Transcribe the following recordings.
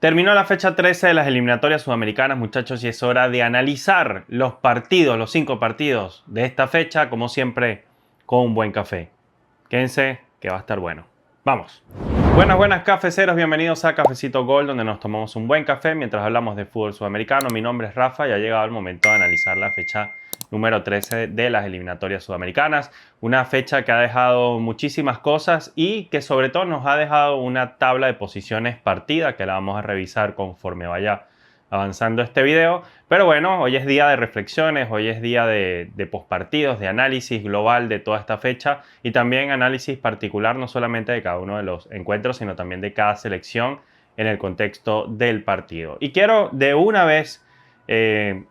Terminó la fecha 13 de las eliminatorias sudamericanas, muchachos, y es hora de analizar los partidos, los 5 partidos de esta fecha, como siempre, con un buen café. Quédense, que va a estar bueno. ¡Vamos! Buenas cafeceros, bienvenidos a Cafecito Gol, donde nos tomamos un buen café mientras hablamos de fútbol sudamericano. Mi nombre es Rafa y ha llegado el momento de analizar la fecha número 13 de las eliminatorias sudamericanas. Una fecha que ha dejado muchísimas cosas y que sobre todo nos ha dejado una tabla de posiciones partida que la vamos a revisar conforme vaya avanzando este video. Pero bueno, hoy es día de reflexiones, hoy es día de postpartidos, de análisis global de toda esta fecha y también análisis particular no solamente de cada uno de los encuentros, sino también de cada selección en el contexto del partido. Y quiero de una vez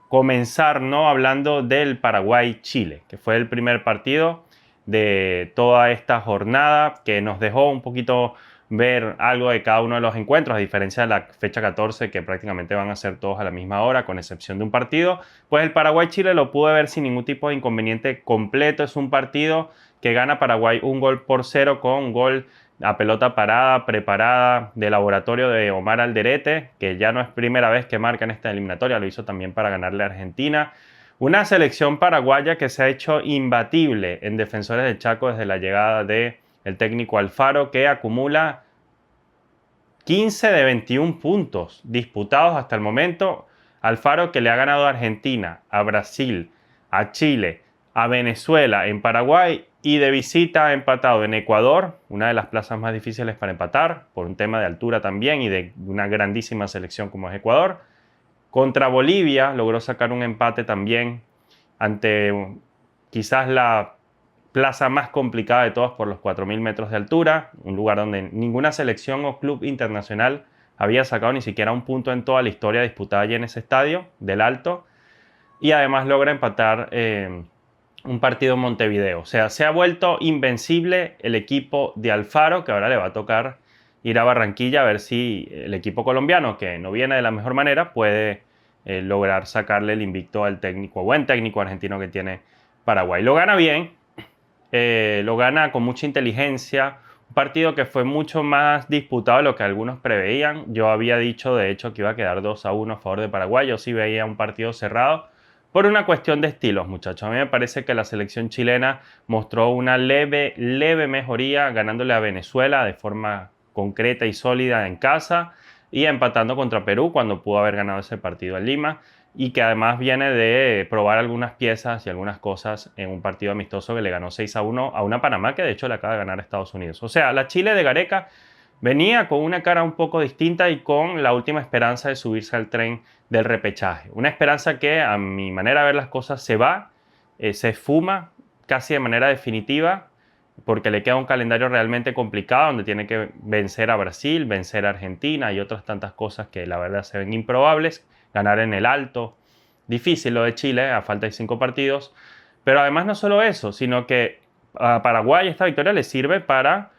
comenzar hablando del Paraguay-Chile, que fue el primer partido de toda esta jornada que nos dejó un poquito ver algo de cada uno de los encuentros, a diferencia de la fecha 14 que prácticamente van a ser todos a la misma hora, con excepción de un partido. Pues el Paraguay-Chile lo pude ver sin ningún tipo de inconveniente completo. Es un partido que gana Paraguay 1-0 con un gol a pelota parada, preparada, de laboratorio de Omar Alderete, que ya no es primera vez que marca en esta eliminatoria, lo hizo también para ganarle a Argentina. Una selección paraguaya que se ha hecho imbatible en Defensores del Chaco desde la llegada del técnico Alfaro, que acumula 15 de 21 puntos disputados hasta el momento. Alfaro, que le ha ganado a Argentina, a Brasil, a Chile, a Venezuela, en Paraguay, y de visita ha empatado en Ecuador, una de las plazas más difíciles para empatar, por un tema de altura también y de una grandísima selección como es Ecuador. Contra Bolivia logró sacar un empate también ante quizás la plaza más complicada de todas por los 4.000 metros de altura, un lugar donde ninguna selección o club internacional había sacado ni siquiera un punto en toda la historia disputada allí en ese estadio del Alto, y además logra empatar un partido en Montevideo. O sea, se ha vuelto invencible el equipo de Alfaro, que ahora le va a tocar ir a Barranquilla a ver si el equipo colombiano, que no viene de la mejor manera, puede lograr sacarle el invicto al técnico, buen técnico argentino que tiene Paraguay. Lo gana bien, lo gana con mucha inteligencia, un partido que fue mucho más disputado de lo que algunos preveían. Yo había dicho, de hecho, que iba a quedar 2-1 a favor de Paraguay. Yo sí veía un partido cerrado por una cuestión de estilos, muchachos. A mí me parece que la selección chilena mostró una leve mejoría, ganándole a Venezuela de forma concreta y sólida en casa y empatando contra Perú cuando pudo haber ganado ese partido en Lima, y que además viene de probar algunas piezas y algunas cosas en un partido amistoso que le ganó 6-1 a una Panamá que de hecho le acaba de ganar a Estados Unidos. O sea, la Chile de Gareca venía con una cara un poco distinta y con la última esperanza de subirse al tren del repechaje. Una esperanza que, a mi manera de ver las cosas, se va, se esfuma casi de manera definitiva, porque le queda un calendario realmente complicado donde tiene que vencer a Brasil, vencer a Argentina y otras tantas cosas que la verdad se ven improbables. Ganar en el Alto, difícil lo de Chile, a falta de 5 partidos. Pero además no solo eso, sino que a Paraguay esta victoria le sirve para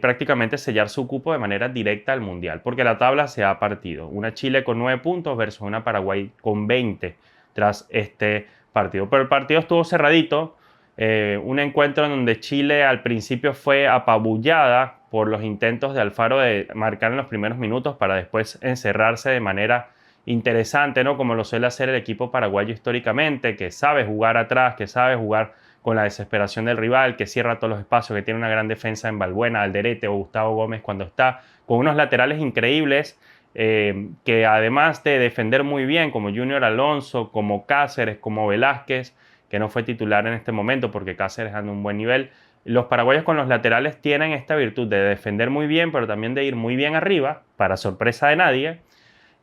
prácticamente sellar su cupo de manera directa al Mundial, porque la tabla se ha partido. Una Chile con 9 puntos versus una Paraguay con 20 tras este partido. Pero el partido estuvo cerradito, un encuentro en donde Chile al principio fue apabullada por los intentos de Alfaro de marcar en los primeros minutos para después encerrarse de manera interesante, ¿no? Como lo suele hacer el equipo paraguayo históricamente, que sabe jugar atrás, que sabe jugar con la desesperación del rival, que cierra todos los espacios, que tiene una gran defensa en Balbuena, Alderete o Gustavo Gómez cuando está, con unos laterales increíbles, que además de defender muy bien, como Junior Alonso, como Cáceres, como Velázquez, que no fue titular en este momento porque Cáceres anda en un buen nivel. Los paraguayos con los laterales tienen esta virtud de defender muy bien, pero también de ir muy bien arriba, para sorpresa de nadie.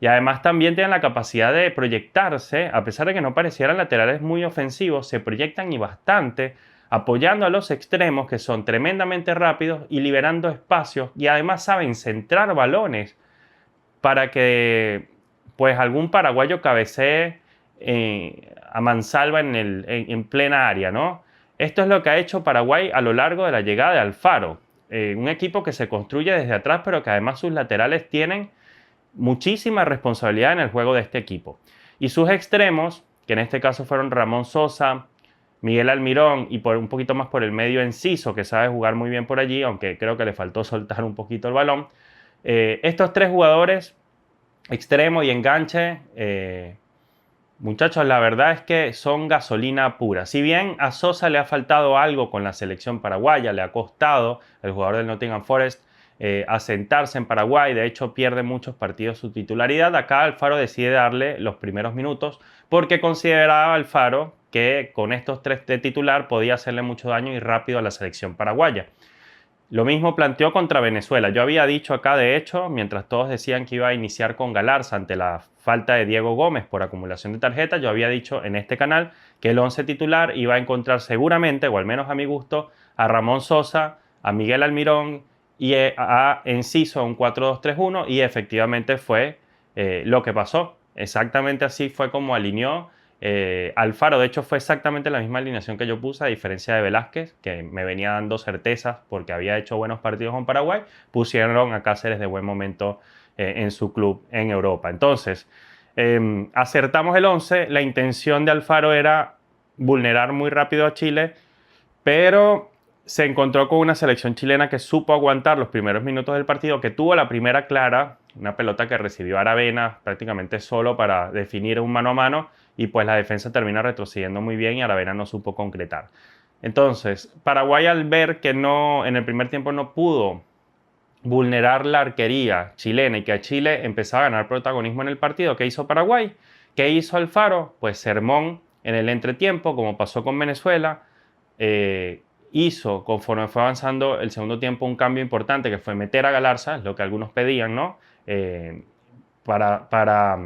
Y además también tienen la capacidad de proyectarse, a pesar de que no parecieran laterales muy ofensivos, se proyectan y bastante, apoyando a los extremos que son tremendamente rápidos y liberando espacios, y además saben centrar balones para que pues algún paraguayo cabecee a mansalva en plena área, ¿no? Esto es lo que ha hecho Paraguay a lo largo de la llegada de Alfaro, un equipo que se construye desde atrás, pero que además sus laterales tienen muchísima responsabilidad en el juego de este equipo. Y sus extremos, que en este caso fueron Ramón Sosa, Miguel Almirón y por un poquito más por el medio Enciso, que sabe jugar muy bien por allí, aunque creo que le faltó soltar un poquito el balón. Estos tres jugadores extremo y enganche, muchachos, la verdad es que son gasolina pura. Si bien a Sosa le ha faltado algo con la selección paraguaya, le ha costado, el jugador del Nottingham Forest, asentarse en Paraguay, de hecho pierde muchos partidos su titularidad, acá Alfaro decide darle los primeros minutos porque consideraba Alfaro que con estos tres de titular podía hacerle mucho daño y rápido a la selección paraguaya. Lo mismo planteó contra Venezuela. Yo había dicho acá, de hecho, mientras todos decían que iba a iniciar con Galarza ante la falta de Diego Gómez por acumulación de tarjetas, yo había dicho en este canal que el 11 titular iba a encontrar seguramente, o al menos a mi gusto, a Ramón Sosa, a Miguel Almirón y a Enciso, un 4-2-3-1, y efectivamente fue lo que pasó. Exactamente así fue como alineó Alfaro. De hecho, fue exactamente la misma alineación que yo puse, a diferencia de Velázquez, que me venía dando certezas porque había hecho buenos partidos con Paraguay. Pusieron a Cáceres de buen momento en su club en Europa. Entonces, acertamos el 11. La intención de Alfaro era vulnerar muy rápido a Chile, pero se encontró con una selección chilena que supo aguantar los primeros minutos del partido, que tuvo la primera clara, una pelota que recibió Aravena prácticamente solo para definir un mano a mano, y pues la defensa termina retrocediendo muy bien y Aravena no supo concretar. Entonces, Paraguay, al ver que no, en el primer tiempo no pudo vulnerar la arquería chilena y que a Chile empezaba a ganar protagonismo en el partido, ¿qué hizo Paraguay? ¿Qué hizo Alfaro? Pues sermón en el entretiempo, como pasó con Venezuela. Hizo, conforme fue avanzando el segundo tiempo, un cambio importante que fue meter a Galarza, lo que algunos pedían, ¿no? Para, para,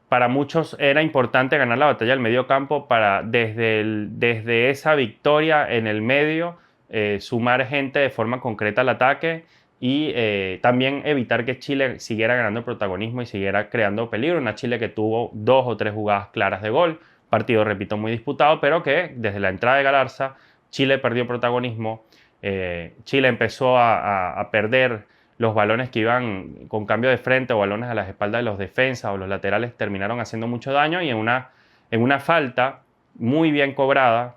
para muchos era importante ganar la batalla del medio campo para, desde esa victoria en el medio, sumar gente de forma concreta al ataque y también evitar que Chile siguiera ganando protagonismo y siguiera creando peligro. Una Chile que tuvo 2 o 3 jugadas claras de gol, partido, repito, muy disputado, pero que desde la entrada de Galarza, Chile perdió protagonismo. Chile empezó a perder los balones que iban con cambio de frente o balones a las espaldas de los defensas o los laterales, terminaron haciendo mucho daño, y en una falta muy bien cobrada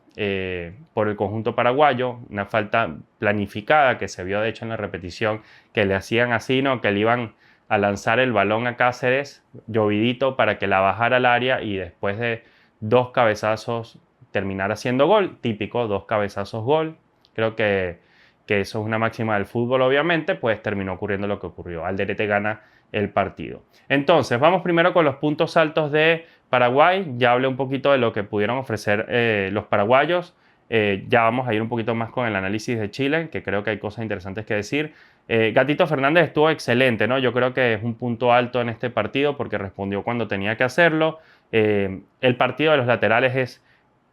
por el conjunto paraguayo, una falta planificada que se vio de hecho en la repetición, que le hacían así, ¿no? Que le iban a lanzar el balón a Cáceres, llovidito, para que la bajara al área y después de 2 cabezazos terminar haciendo gol, típico, 2 cabezazos gol. Creo que eso es una máxima del fútbol, obviamente, pues terminó ocurriendo lo que ocurrió. Alderete gana el partido. Entonces, vamos primero con los puntos altos de Paraguay. Ya hablé un poquito de lo que pudieron ofrecer los paraguayos. Ya vamos a ir un poquito más con el análisis de Chile, que creo que hay cosas interesantes que decir. Gatito Fernández estuvo excelente, ¿no? Yo creo que es un punto alto en este partido porque respondió cuando tenía que hacerlo. El partido de los laterales es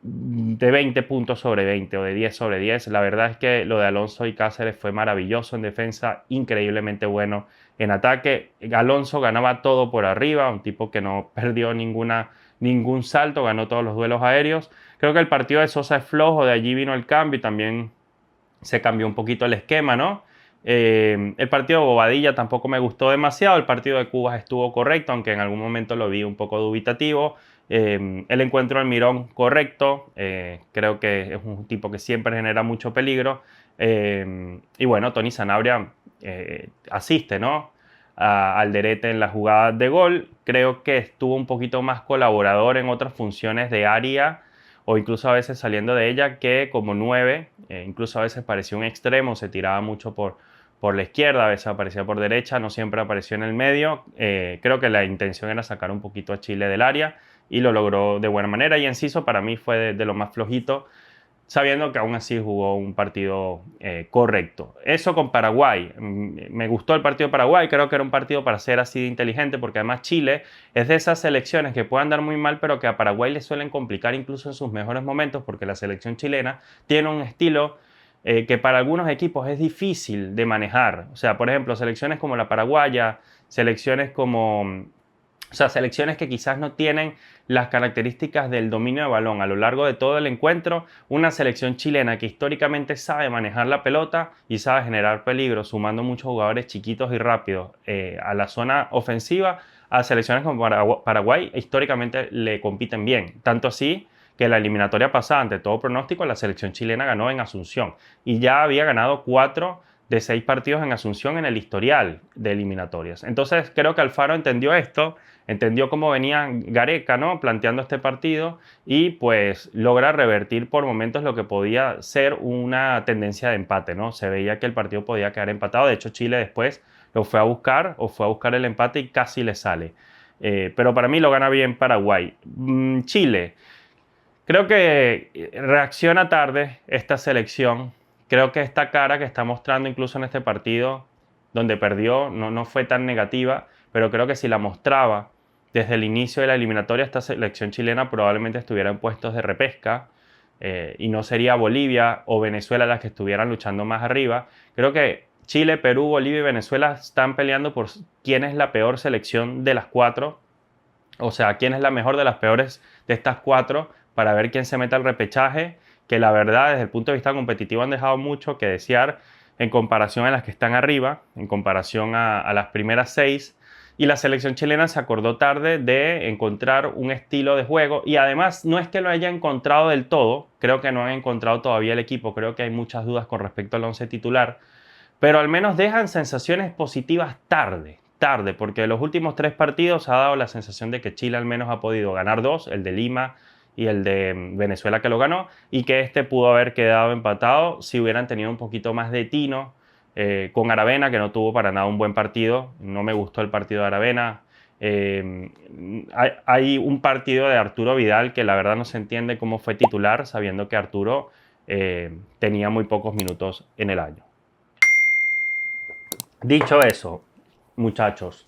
de 20 puntos sobre 20 o de 10 sobre 10. La verdad es que lo de Alonso y Cáceres fue maravilloso en defensa, increíblemente bueno en ataque. Alonso ganaba todo por arriba, un tipo que no perdió ningún salto, ganó todos los duelos aéreos. Creo que el partido de Sosa es flojo, de allí vino el cambio y también se cambió un poquito el esquema, ¿no? El partido de Bobadilla tampoco me gustó demasiado. El partido de Cubas estuvo correcto, aunque en algún momento lo vi un poco dubitativo. El encuentro del Mirón, correcto. Creo que es un tipo que siempre genera mucho peligro. Y bueno, Tony Sanabria asiste, ¿no? Alderete en la jugada de gol. Creo que estuvo un poquito más colaborador en otras funciones de área, o incluso a veces saliendo de ella, que como 9. Incluso a veces parecía un extremo, se tiraba mucho por la izquierda, a veces aparecía por derecha, no siempre apareció en el medio. Creo que la intención era sacar un poquito a Chile del área y lo logró de buena manera. Y Enciso para mí fue de lo más flojito, sabiendo que aún así jugó un partido correcto. Eso con Paraguay. Me gustó el partido de Paraguay, creo que era un partido para ser así de inteligente, porque además Chile es de esas selecciones que pueden andar muy mal, pero que a Paraguay le suelen complicar incluso en sus mejores momentos, porque la selección chilena tiene un estilo que para algunos equipos es difícil de manejar. O sea, por ejemplo, selecciones como la paraguaya, selecciones como... O sea, selecciones que quizás no tienen las características del dominio de balón a lo largo de todo el encuentro. Una selección chilena que históricamente sabe manejar la pelota y sabe generar peligro, sumando muchos jugadores chiquitos y rápidos a la zona ofensiva. A selecciones como Paraguay históricamente le compiten bien. Tanto así que la eliminatoria pasada, ante todo pronóstico, la selección chilena ganó en Asunción y ya había ganado 4 de 6 partidos en Asunción en el historial de eliminatorias. Entonces creo que Alfaro entendió esto, entendió cómo venía Gareca, ¿no?, planteando este partido y pues logra revertir por momentos lo que podía ser una tendencia de empate, ¿no? Se veía que el partido podía quedar empatado. De hecho, Chile después lo fue a buscar o fue a buscar el empate y casi le sale. Pero para mí lo gana bien Paraguay. Chile. Creo que reacciona tarde esta selección. Creo que esta cara que está mostrando incluso en este partido, donde perdió, no fue tan negativa, pero creo que si la mostraba desde el inicio de la eliminatoria, esta selección chilena probablemente estuviera en puestos de repesca y no sería Bolivia o Venezuela las que estuvieran luchando más arriba. Creo que Chile, Perú, Bolivia y Venezuela están peleando por quién es la peor selección de las 4, o sea, quién es la mejor de las peores de estas 4, para ver quién se mete al repechaje, que la verdad desde el punto de vista competitivo han dejado mucho que desear en comparación a las que están arriba, en comparación a las primeras 6. Y la selección chilena se acordó tarde de encontrar un estilo de juego y además no es que lo haya encontrado del todo, creo que no han encontrado todavía el equipo, creo que hay muchas dudas con respecto al 11 titular, pero al menos dejan sensaciones positivas tarde, porque en los últimos 3 partidos ha dado la sensación de que Chile al menos ha podido ganar 2, el de Lima y el de Venezuela que lo ganó, y que este pudo haber quedado empatado si hubieran tenido un poquito más de tino con Aravena, que no tuvo para nada un buen partido. No me gustó el partido de Aravena. Hay un partido de Arturo Vidal que la verdad no se entiende cómo fue titular, sabiendo que Arturo tenía muy pocos minutos en el año. Dicho eso, muchachos,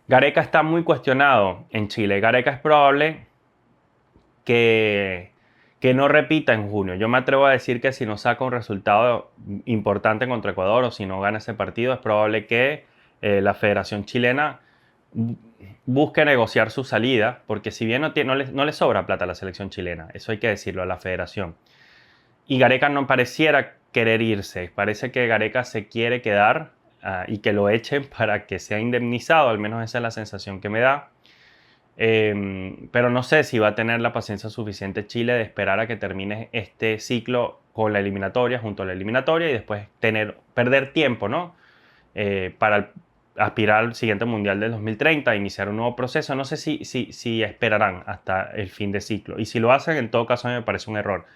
Gareca está muy cuestionado en Chile. Gareca es probable que no repita en junio. Yo me atrevo a decir que si no saca un resultado importante contra Ecuador o si no gana ese partido, es probable que la Federación Chilena busque negociar su salida, porque si bien no le sobra plata a la selección chilena, eso hay que decirlo a la Federación. Y Gareca no pareciera querer irse, parece que Gareca se quiere quedar y que lo echen para que sea indemnizado, al menos esa es la sensación que me da. Pero no sé si va a tener la paciencia suficiente Chile de esperar a que termine este ciclo con la eliminatoria, junto a la eliminatoria, y después perder tiempo, ¿no? Para aspirar al siguiente Mundial del 2030, iniciar un nuevo proceso. No sé si esperarán hasta el fin de ciclo. Y si lo hacen, en todo caso, me parece un error.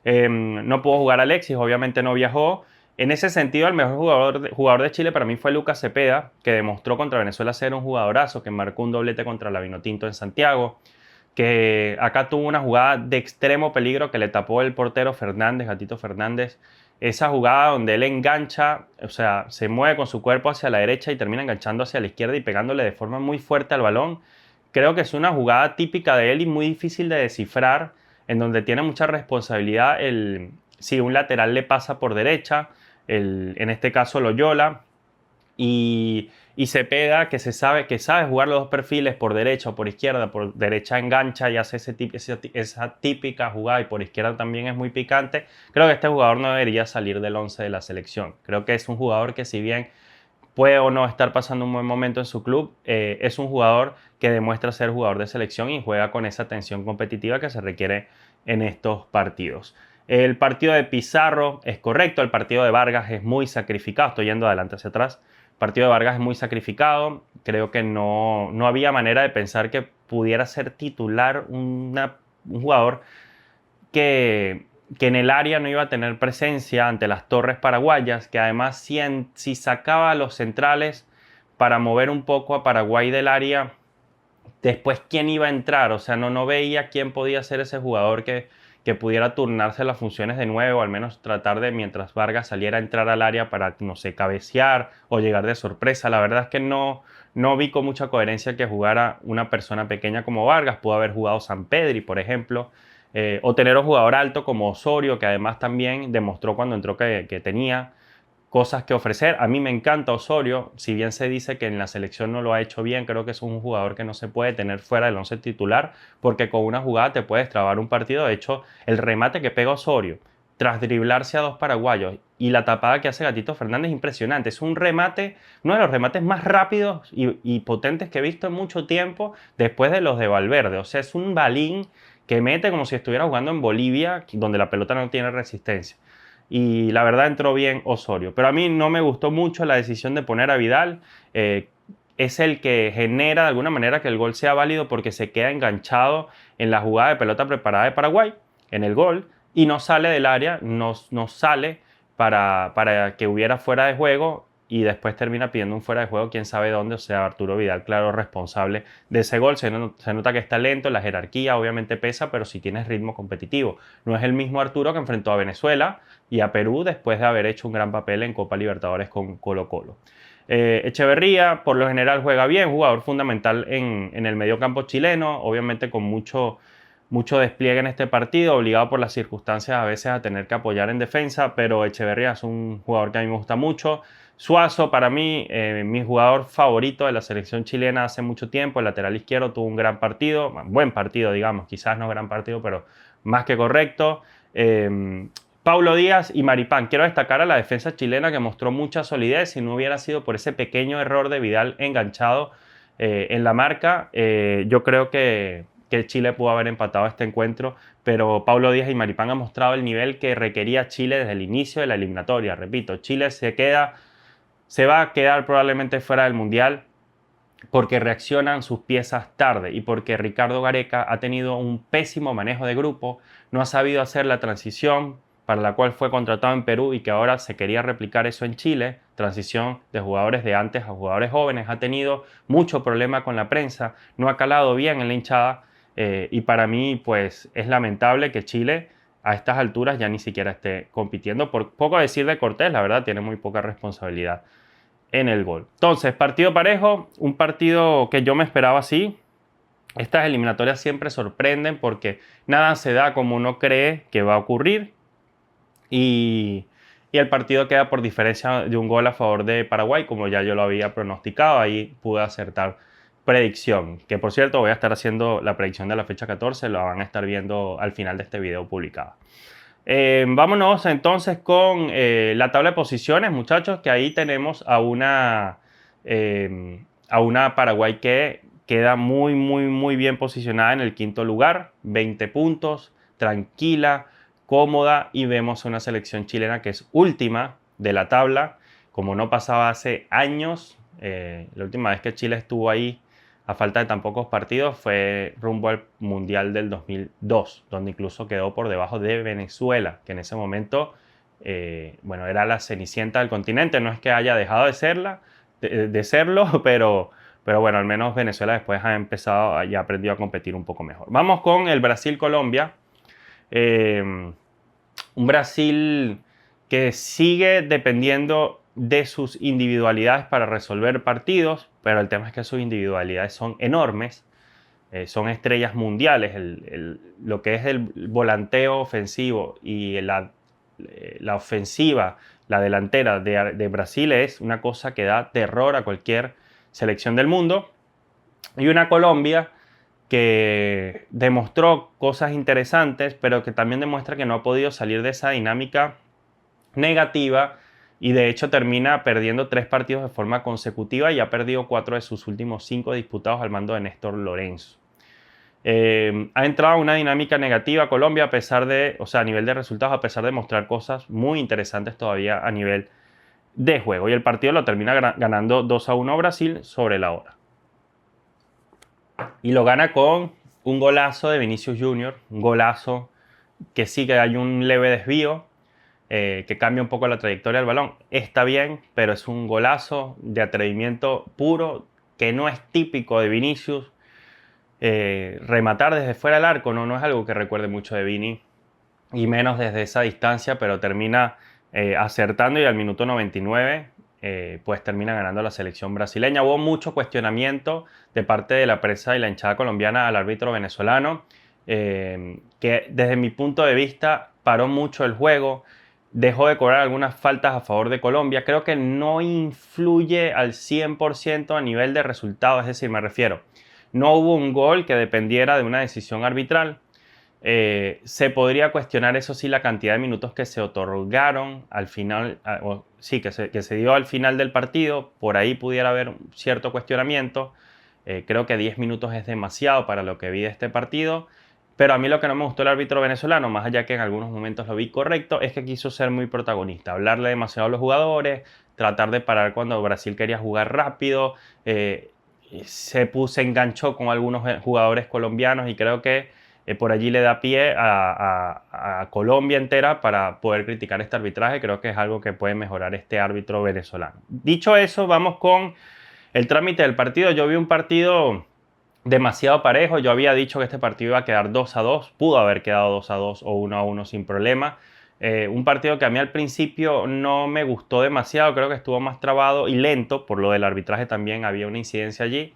No pudo jugar Alexis, obviamente no viajó. En ese sentido, el mejor jugador de Chile para mí fue Lucas Cepeda, que demostró contra Venezuela ser un jugadorazo, que marcó un doblete contra la Vinotinto en Santiago, que acá tuvo una jugada de extremo peligro que le tapó el portero Fernández, Gatito Fernández. Esa jugada donde él engancha, o sea, se mueve con su cuerpo hacia la derecha y termina enganchando hacia la izquierda y pegándole de forma muy fuerte al balón. Creo que es una jugada típica de él y muy difícil de descifrar, en donde tiene mucha responsabilidad si un lateral le pasa por derecha, en este caso Loyola, y Cepeda, que sabe jugar los dos perfiles, por derecha o por izquierda. Por derecha engancha y hace esa típica jugada, y por izquierda también es muy picante. Creo que este jugador no debería salir del 11 de la selección. Creo que es un jugador que, si bien puede o no estar pasando un buen momento en su club, es un jugador que demuestra ser jugador de selección y juega con esa tensión competitiva que se requiere en estos partidos. El partido de Pizarro es correcto, el partido de Vargas es muy sacrificado, estoy yendo adelante hacia atrás. El partido de Vargas es muy sacrificado, creo que no había manera de pensar que pudiera ser titular un jugador que en el área no iba a tener presencia ante las torres paraguayas, que además si sacaba a los centrales para mover un poco a Paraguay del área, después quién iba a entrar, o sea, no veía quién podía ser ese jugador que pudiera turnarse las funciones de nuevo, o al menos tratar de, mientras Vargas saliera, a entrar al área para, no sé, cabecear o llegar de sorpresa. La verdad es que no vi con mucha coherencia que jugara una persona pequeña como Vargas. Pudo haber jugado Sampedri, por ejemplo, o tener un jugador alto como Osorio, que además también demostró cuando entró que tenía cosas que ofrecer. A mí me encanta Osorio, si bien se dice que en la selección no lo ha hecho bien, creo que es un jugador que no se puede tener fuera del 11 titular, porque con una jugada te puedes trabar un partido. De hecho, el remate que pega Osorio tras driblarse a 2 paraguayos y la tapada que hace Gatito Fernández es impresionante. Es un remate, uno de los remates más rápidos y potentes que he visto en mucho tiempo, después de los de Valverde. O sea, es un balín que mete como si estuviera jugando en Bolivia, donde la pelota no tiene resistencia. y la verdad entró bien Osorio. Pero a mí no me gustó mucho la decisión de poner a Vidal. Es el que genera de alguna manera que el gol sea válido porque se queda enganchado en la jugada de pelota preparada de Paraguay, en el gol, y no sale del área, no sale para que hubiera fuera de juego y después termina pidiendo un fuera de juego quién sabe dónde. O sea, Arturo Vidal, claro, responsable de ese gol. Se nota que está lento, la jerarquía obviamente pesa, pero sí tienes ritmo competitivo. No es el mismo Arturo que enfrentó a Venezuela y a Perú después de haber hecho un gran papel en Copa Libertadores con Colo-Colo. Echeverría por lo general juega bien, jugador fundamental en el mediocampo chileno, obviamente con mucho despliegue en este partido, obligado por las circunstancias a veces a tener que apoyar en defensa, pero Echeverría es un jugador que a mí me gusta mucho. Suazo, para mí, mi jugador favorito de la selección chilena hace mucho tiempo, el lateral izquierdo tuvo un gran partido, buen partido digamos, quizás no gran partido, pero más que correcto. Paulo Díaz y Maripán. Quiero destacar a la defensa chilena que mostró mucha solidez. Si no hubiera sido por ese pequeño error de Vidal enganchado en la marca, yo creo que Chile pudo haber empatado este encuentro, pero Paulo Díaz y Maripán han mostrado el nivel que requería Chile desde el inicio de la eliminatoria. Repito, Chile se va a quedar probablemente fuera del Mundial porque reaccionan sus piezas tarde y porque Ricardo Gareca ha tenido un pésimo manejo de grupo, no ha sabido hacer la transición para la cual fue contratado en Perú y que ahora se quería replicar eso en Chile, transición de jugadores de antes a jugadores jóvenes, ha tenido mucho problema con la prensa, no ha calado bien en la hinchada y para mí pues es lamentable que Chile a estas alturas ya ni siquiera esté compitiendo. Por poco decir de Cortés, la verdad tiene muy poca responsabilidad en el gol. Entonces, partido parejo, un partido que yo me esperaba así. Estas eliminatorias siempre sorprenden porque nada se da como uno cree que va a ocurrir y el partido queda por diferencia de un gol a favor de Paraguay, como ya yo lo había pronosticado. Ahí pude acertar predicción, que por cierto voy a estar haciendo la predicción de la fecha 14, lo van a estar viendo al final de este video publicado. Vámonos entonces con la tabla de posiciones, muchachos, que ahí tenemos a una Paraguay que queda muy bien posicionada en el quinto lugar, 20 puntos, tranquila, cómoda, y vemos una selección chilena que es última de la tabla, como no pasaba hace años. La última vez que Chile estuvo ahí a falta de tan pocos partidos fue rumbo al Mundial del 2002, donde incluso quedó por debajo de Venezuela, que en ese momento bueno, era la cenicienta del continente. No es que haya dejado de serlo, pero bueno, al menos Venezuela después ha empezado y ha aprendido a competir un poco mejor. Vamos con el Brasil-Colombia. Un Brasil que sigue dependiendo de sus individualidades para resolver partidos, pero el tema es que sus individualidades son enormes, son estrellas mundiales. Lo que es el volanteo ofensivo y la ofensiva, la delantera de Brasil es una cosa que da terror a cualquier selección del mundo. Y una Colombia que demostró cosas interesantes, pero que también demuestra que no ha podido salir de esa dinámica negativa y de hecho termina perdiendo 3 partidos de forma consecutiva y ha perdido 4 de sus últimos 5 disputados al mando de Néstor Lorenzo. Ha entrado a una dinámica negativa Colombia a nivel de resultados, a pesar de mostrar cosas muy interesantes todavía a nivel de juego. Y el partido lo termina ganando 2-1 Brasil sobre la hora. Y lo gana con un golazo de Vinicius Junior, un golazo que sí que hay un leve desvío, que cambia un poco la trayectoria del balón. Está bien, pero es un golazo de atrevimiento puro que no es típico de Vinicius. Rematar desde fuera del arco no es algo que recuerde mucho de Vini, y menos desde esa distancia, pero termina acertando y al minuto 99 pues termina ganando la selección brasileña. Hubo mucho cuestionamiento de parte de la prensa y la hinchada colombiana al árbitro venezolano, que desde mi punto de vista paró mucho el juego, dejó de cobrar algunas faltas a favor de Colombia. Creo que no influye al 100% a nivel de resultado, es decir, me refiero, no hubo un gol que dependiera de una decisión arbitral. Se podría cuestionar, eso sí, la cantidad de minutos que se otorgaron al final, que se dio al final del partido. Por ahí pudiera haber un cierto cuestionamiento. Creo que 10 minutos es demasiado para lo que vi de este partido. Pero a mí lo que no me gustó el árbitro venezolano, más allá que en algunos momentos lo vi correcto, es que quiso ser muy protagonista, hablarle demasiado a los jugadores, tratar de parar cuando Brasil quería jugar rápido, eh, se enganchó con algunos jugadores colombianos y creo que por allí le da pie a Colombia entera para poder criticar este arbitraje. Creo que es algo que puede mejorar este árbitro venezolano. Dicho eso, vamos con el trámite del partido. Yo vi un partido demasiado parejo. Yo había dicho que este partido iba a quedar 2-2, pudo haber quedado 2-2 o 1-1 sin problema. Un partido que a mí al principio no me gustó demasiado, creo que estuvo más trabado y lento, por lo del arbitraje también había una incidencia allí,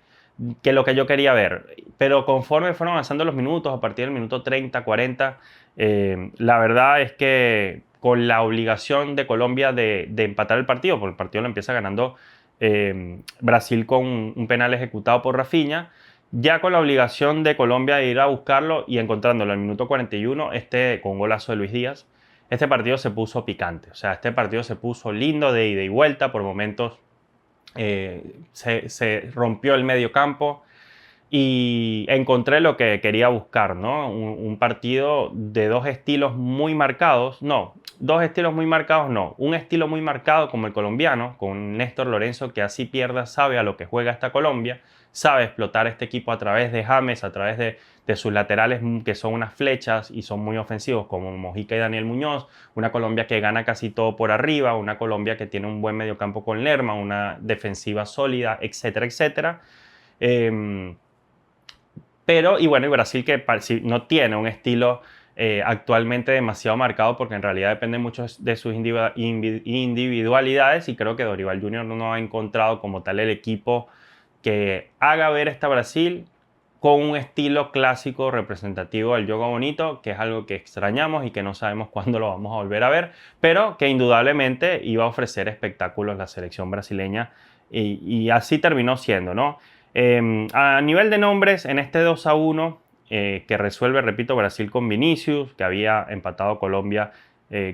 que lo que yo quería ver. Pero conforme fueron avanzando los minutos, a partir del minuto 30, 40, la verdad es que con la obligación de Colombia de empatar el partido, porque el partido lo empieza ganando Brasil con un penal ejecutado por Rafinha, ya con la obligación de Colombia de ir a buscarlo y encontrándolo al minuto 41, con un golazo de Luis Díaz, este partido se puso picante. O sea, este partido se puso lindo de ida y vuelta. Por momentos se rompió el medio campo y encontré lo que quería buscar, ¿no? Un partido de dos estilos muy marcados. No, dos estilos muy marcados, no. Un estilo muy marcado como el colombiano, con Néstor Lorenzo, que así pierda, sabe a lo que juega esta Colombia, sabe explotar este equipo a través de James, a través de sus laterales que son unas flechas y son muy ofensivos como Mojica y Daniel Muñoz, una Colombia que gana casi todo por arriba, una Colombia que tiene un buen mediocampo con Lerma, una defensiva sólida, etcétera, etcétera. Pero, y bueno, y Brasil que no tiene un estilo actualmente demasiado marcado porque en realidad depende mucho de sus individualidades y creo que Dorival Junior no ha encontrado como tal el equipo que haga ver esta Brasil con un estilo clásico representativo del juego bonito, que es algo que extrañamos y que no sabemos cuándo lo vamos a volver a ver, pero que indudablemente iba a ofrecer espectáculos la selección brasileña y así terminó siendo, ¿no? A nivel de nombres, en este 2-1 que resuelve, repito, Brasil con Vinicius, que había empatado Colombia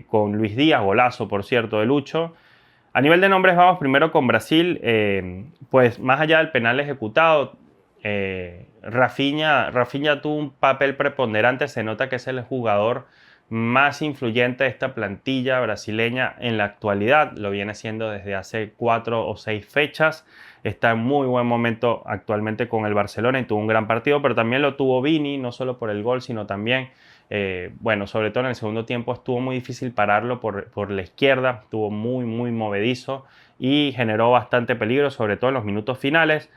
con Luis Díaz, golazo, por cierto, de Lucho. A nivel de nombres vamos primero con Brasil, pues más allá del penal ejecutado, Rafinha tuvo un papel preponderante, se nota que es el jugador más influyente de esta plantilla brasileña en la actualidad, lo viene siendo desde hace 4 o 6 fechas, está en muy buen momento actualmente con el Barcelona y tuvo un gran partido, pero también lo tuvo Vini, no solo por el gol, sino también bueno, sobre todo en el segundo tiempo estuvo muy difícil pararlo por la izquierda, estuvo muy movedizo y generó bastante peligro, sobre todo en los minutos finales.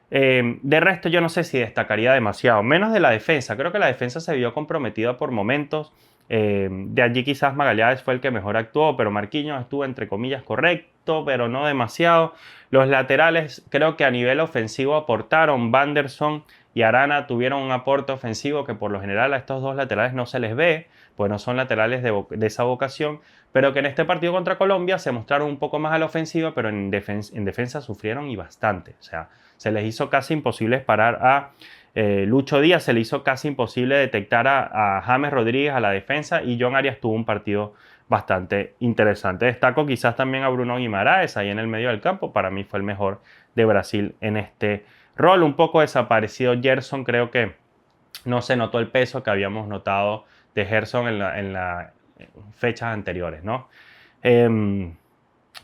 De resto yo no sé si destacaría demasiado, menos de la defensa, creo que la defensa se vio comprometida por momentos, de allí quizás Magallanes fue el que mejor actuó, pero Marquinhos estuvo entre comillas correcto, pero no demasiado. Los laterales creo que a nivel ofensivo aportaron. Wanderson y Arana tuvieron un aporte ofensivo que por lo general a estos dos laterales no se les ve, pues no son laterales de esa vocación, pero que en este partido contra Colombia se mostraron un poco más a la ofensiva, pero en defensa sufrieron y bastante. O sea, se les hizo casi imposible parar a Lucho Díaz, se le hizo casi imposible detectar a James Rodríguez a la defensa y John Arias tuvo un partido bastante interesante. Destaco quizás también a Bruno Guimaraes ahí en el medio del campo, para mí fue el mejor de Brasil en este rol. Un poco desaparecido Gerson, creo que no se notó el peso que habíamos notado de Gerson en las fechas anteriores, ¿no?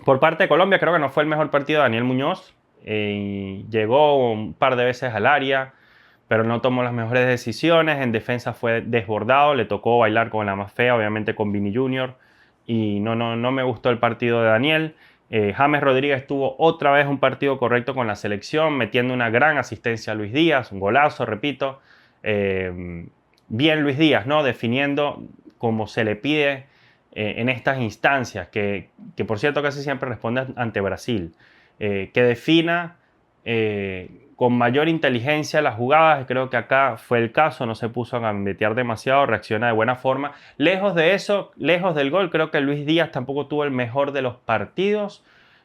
Por parte de Colombia creo que no fue el mejor partido de Daniel Muñoz, llegó un par de veces al área, pero no tomó las mejores decisiones, en defensa fue desbordado, le tocó bailar con la más fea, obviamente con Vini Junior, y no me gustó el partido de Daniel. James Rodríguez tuvo otra vez un partido correcto con la selección, metiendo una gran asistencia a Luis Díaz, un golazo, repito. Bien Luis Díaz, ¿no? Definiendo como se le pide en estas instancias, que por cierto casi siempre responde ante Brasil, que defina con mayor inteligencia las jugadas. Creo que acá fue el caso, no se puso a gambetear demasiado, reacciona de buena forma. Lejos de eso, lejos del gol, creo que Luis Díaz tampoco tuvo el mejor de los partidos.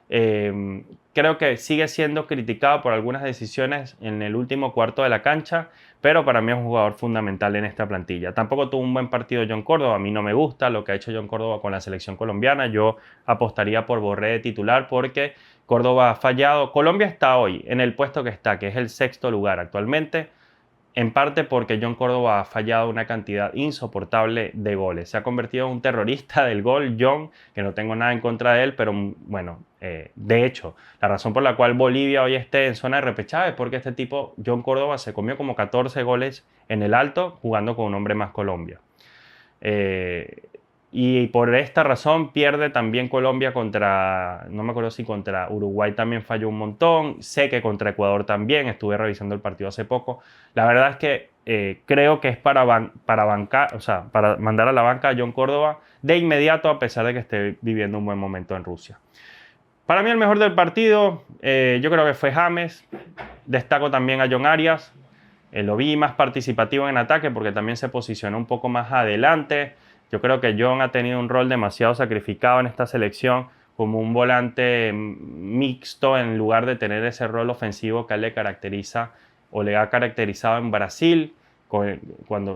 Creo que sigue siendo criticado por algunas decisiones en el último cuarto de la cancha, pero para mí es un jugador fundamental en esta plantilla. Tampoco tuvo un buen partido John Córdoba, a mí no me gusta lo que ha hecho John Córdoba con la selección colombiana. Yo apostaría por Borré de titular porque Córdoba ha fallado. Colombia está hoy en el puesto que está, que es el sexto lugar actualmente. en parte porque John Córdoba ha fallado una cantidad insoportable de goles. Se ha convertido en un terrorista del gol, John, que no tengo nada en contra de él, pero bueno, de hecho, la razón por la cual Bolivia hoy esté en zona de repechaje es porque este tipo, John Córdoba, se comió como 14 goles en el alto jugando con un hombre más Colombia. Y por esta razón pierde también Colombia contra, no me acuerdo si contra Uruguay también falló un montón, sé que contra Ecuador también, estuve revisando el partido hace poco. La verdad es que creo que es para bancar, o sea, para mandar a la banca a John Córdoba de inmediato, a pesar de que esté viviendo un buen momento en Rusia. Para mí el mejor del partido, yo creo que fue James. Destaco también a John Arias. Lo vi más participativo en ataque porque también se posicionó un poco más adelante. Yo creo que John ha tenido un rol demasiado sacrificado en esta selección como un volante mixto en lugar de tener ese rol ofensivo que a él le caracteriza o le ha caracterizado en Brasil,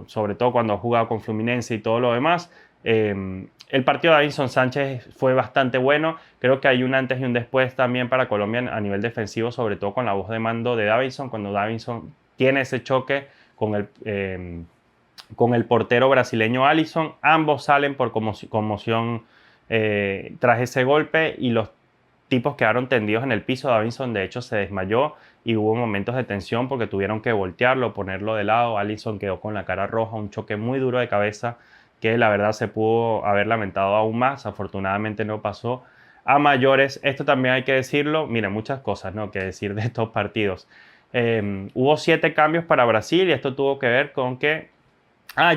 sobre todo cuando ha jugado con Fluminense y todo lo demás. El partido de Davinson Sánchez fue bastante bueno. Creo que hay un antes y un después también para Colombia a nivel defensivo, sobre todo con la voz de mando de Davinson, cuando Davinson tiene ese choque con el portero brasileño Alisson. Ambos salen por conmoción tras ese golpe y los tipos quedaron tendidos en el piso. Davinson de hecho se desmayó y hubo momentos de tensión porque tuvieron que voltearlo, ponerlo de lado. Alisson quedó con la cara roja, un choque muy duro de cabeza que la verdad se pudo haber lamentado aún más. Afortunadamente no pasó a mayores. Esto también hay que decirlo. Miren, muchas cosas, ¿no?, que decir de estos partidos. Hubo 7 cambios para Brasil y esto tuvo que ver con que...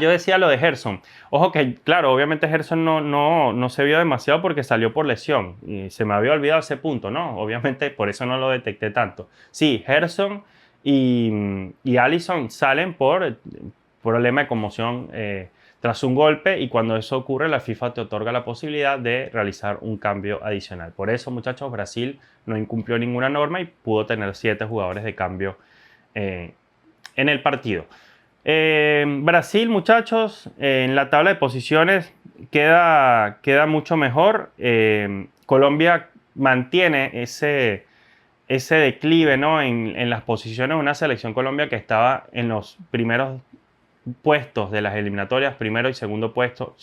yo decía lo de Gerson. Ojo que, claro, obviamente Gerson no se vio demasiado porque salió por lesión. Y se me había olvidado ese punto, ¿no? Obviamente por eso no lo detecté tanto. Sí, Gerson y Alisson salen por problema de conmoción tras un golpe, y cuando eso ocurre la FIFA te otorga la posibilidad de realizar un cambio adicional. Por eso, muchachos, Brasil no incumplió ninguna norma y pudo tener 7 jugadores de cambio en el partido. Brasil, muchachos, en la tabla de posiciones queda mucho mejor. Colombia mantiene ese declive, ¿no?, en las posiciones. Una selección Colombia que estaba en los primeros puestos de las eliminatorias, primero y segundo puesto,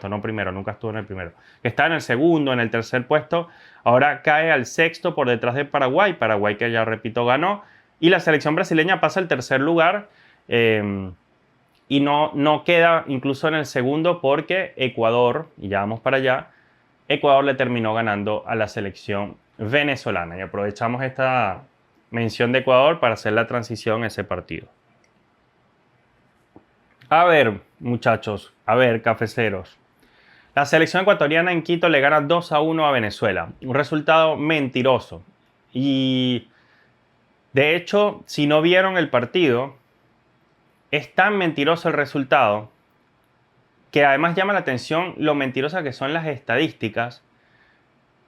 no primero, nunca estuvo en el primero, que está en el segundo, en el tercer puesto, ahora cae al sexto por detrás de Paraguay, que ya repito ganó, y la selección brasileña pasa al tercer lugar. Y no queda incluso en el segundo porque Ecuador, y ya vamos para allá, Ecuador le terminó ganando a la selección venezolana. Y aprovechamos esta mención de Ecuador para hacer la transición a ese partido. A ver, muchachos, cafeceros. La selección ecuatoriana en Quito le gana 2-1 a Venezuela. Un resultado mentiroso. Y de hecho, si no vieron el partido, es tan mentiroso el resultado que además llama la atención lo mentirosas que son las estadísticas,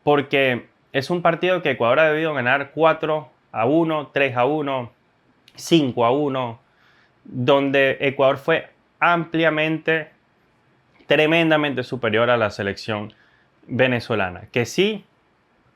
porque es un partido que Ecuador ha debido ganar 4-1, 3-1, 5-1, donde Ecuador fue ampliamente, tremendamente superior a la selección venezolana, que sí,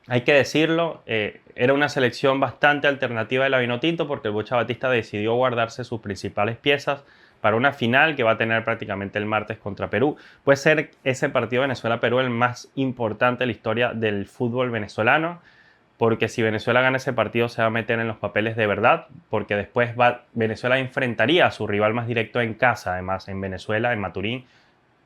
hay que decirlo, era una selección bastante alternativa de la Vinotinto porque el Bocha Batista decidió guardarse sus principales piezas para una final que va a tener prácticamente el martes contra Perú. Puede ser ese partido Venezuela-Perú el más importante de la historia del fútbol venezolano, porque si Venezuela gana ese partido se va a meter en los papeles de verdad, porque después Venezuela enfrentaría a su rival más directo en casa, además en Venezuela, en Maturín,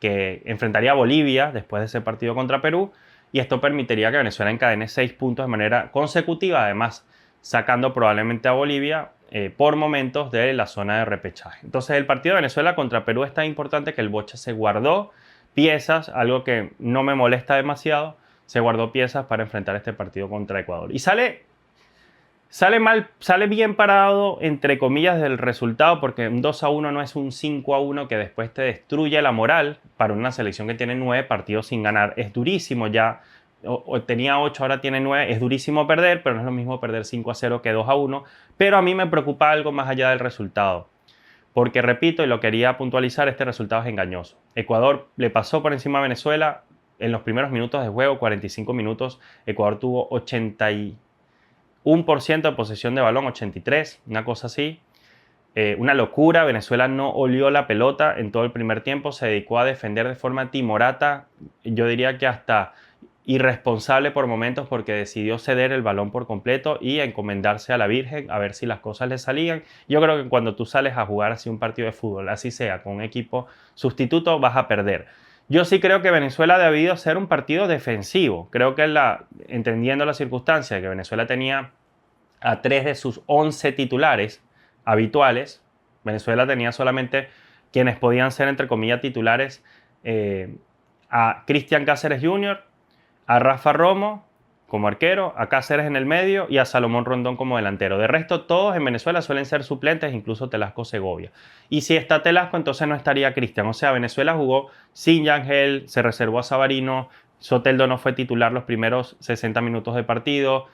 que enfrentaría a Bolivia después de ese partido contra Perú, y esto permitiría que Venezuela encadene 6 puntos de manera consecutiva, además sacando probablemente a Bolivia por momentos de la zona de repechaje. Entonces el partido de Venezuela contra Perú es tan importante que el Bocha se guardó piezas, algo que no me molesta demasiado, se guardó piezas para enfrentar este partido contra Ecuador. Y sale bien parado, entre comillas, del resultado, porque un 2-1 no es un 5-1 que después te destruye la moral para una selección que tiene 9 partidos sin ganar. Es durísimo ya, tenía 8, ahora tiene 9, es durísimo perder, pero no es lo mismo perder 5-0 que 2-1. Pero a mí me preocupa algo más allá del resultado, porque repito, y lo quería puntualizar, este resultado es engañoso. Ecuador le pasó por encima a Venezuela en los primeros minutos de juego, 45 minutos, Ecuador tuvo 81% de posesión de balón, 83%, una cosa así. una locura. Venezuela no olió la pelota en todo el primer tiempo, se dedicó a defender de forma timorata, yo diría que hasta irresponsable por momentos, porque decidió ceder el balón por completo y encomendarse a la Virgen a ver si las cosas le salían. Yo creo que cuando tú sales a jugar así un partido de fútbol, así sea, con un equipo sustituto, vas a perder. Yo sí creo que Venezuela ha debido ser un partido defensivo. Creo que entendiendo la circunstancia de que Venezuela tenía a 3 de sus 11 titulares habituales, Venezuela tenía solamente quienes podían ser, entre comillas, titulares, a Cristian Cáceres Jr., a Rafa Romo como arquero, a Cáceres en el medio y a Salomón Rondón como delantero. De resto, todos en Venezuela suelen ser suplentes, incluso Telasco Segovia. Y si está Telasco, entonces no estaría Cristian. O sea, Venezuela jugó sin Yangel, se reservó a Savarino, Soteldo no fue titular los primeros 60 minutos de partido,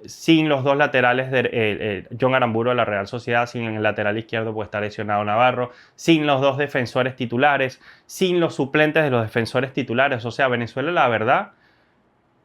sin los dos laterales de John Aramburo de la Real Sociedad, sin el lateral izquierdo pues está lesionado Navarro, sin los dos defensores titulares, sin los suplentes de los defensores titulares. O sea, Venezuela, la verdad,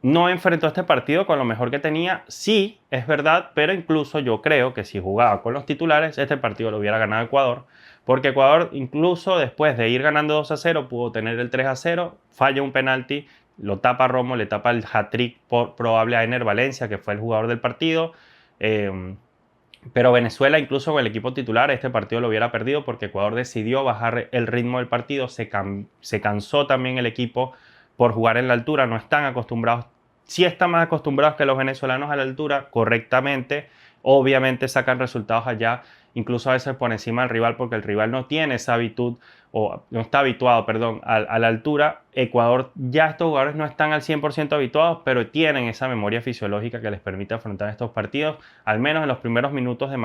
no enfrentó este partido con lo mejor que tenía. Sí, es verdad, pero incluso yo creo que si jugaba con los titulares, este partido lo hubiera ganado Ecuador, porque Ecuador, incluso después de ir ganando 2-0, pudo tener el 3-0, falla un penalti, lo tapa Romo, le tapa el hat-trick probable a Ener Valencia, que fue el jugador del partido. Pero Venezuela, incluso con el equipo titular, este partido lo hubiera perdido, porque Ecuador decidió bajar el ritmo del partido. Se cansó también el equipo por jugar en la altura. No están acostumbrados, sí están más acostumbrados que los venezolanos a la altura, correctamente. Obviamente sacan resultados allá, incluso a veces por encima del rival, porque el rival no tiene esa habitud, o no está habituado, perdón, a la altura. Ecuador, ya estos jugadores no están al 100% habituados, pero tienen esa memoria fisiológica que les permite afrontar estos partidos, al menos en los primeros minutos, de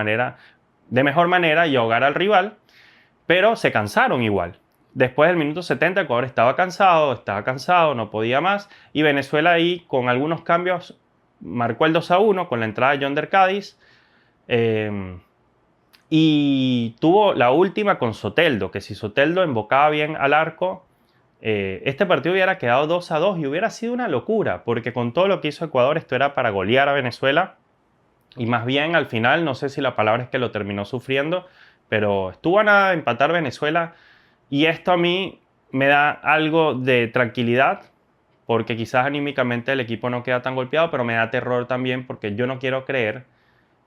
mejor manera y ahogar al rival, pero se cansaron igual. Después del minuto 70, Ecuador estaba cansado, no podía más, y Venezuela ahí, con algunos cambios, marcó el 2-1 con la entrada de Yonder Cádiz, y tuvo la última con Soteldo, que si Soteldo embocaba bien al arco, este partido hubiera quedado 2-2 y hubiera sido una locura, porque con todo lo que hizo Ecuador, esto era para golear a Venezuela, y más bien al final, no sé si la palabra es que lo terminó sufriendo, pero estuvo a nada de empatar Venezuela. Y esto a mí me da algo de tranquilidad, porque quizás anímicamente el equipo no queda tan golpeado, pero me da terror también, porque yo no quiero creer,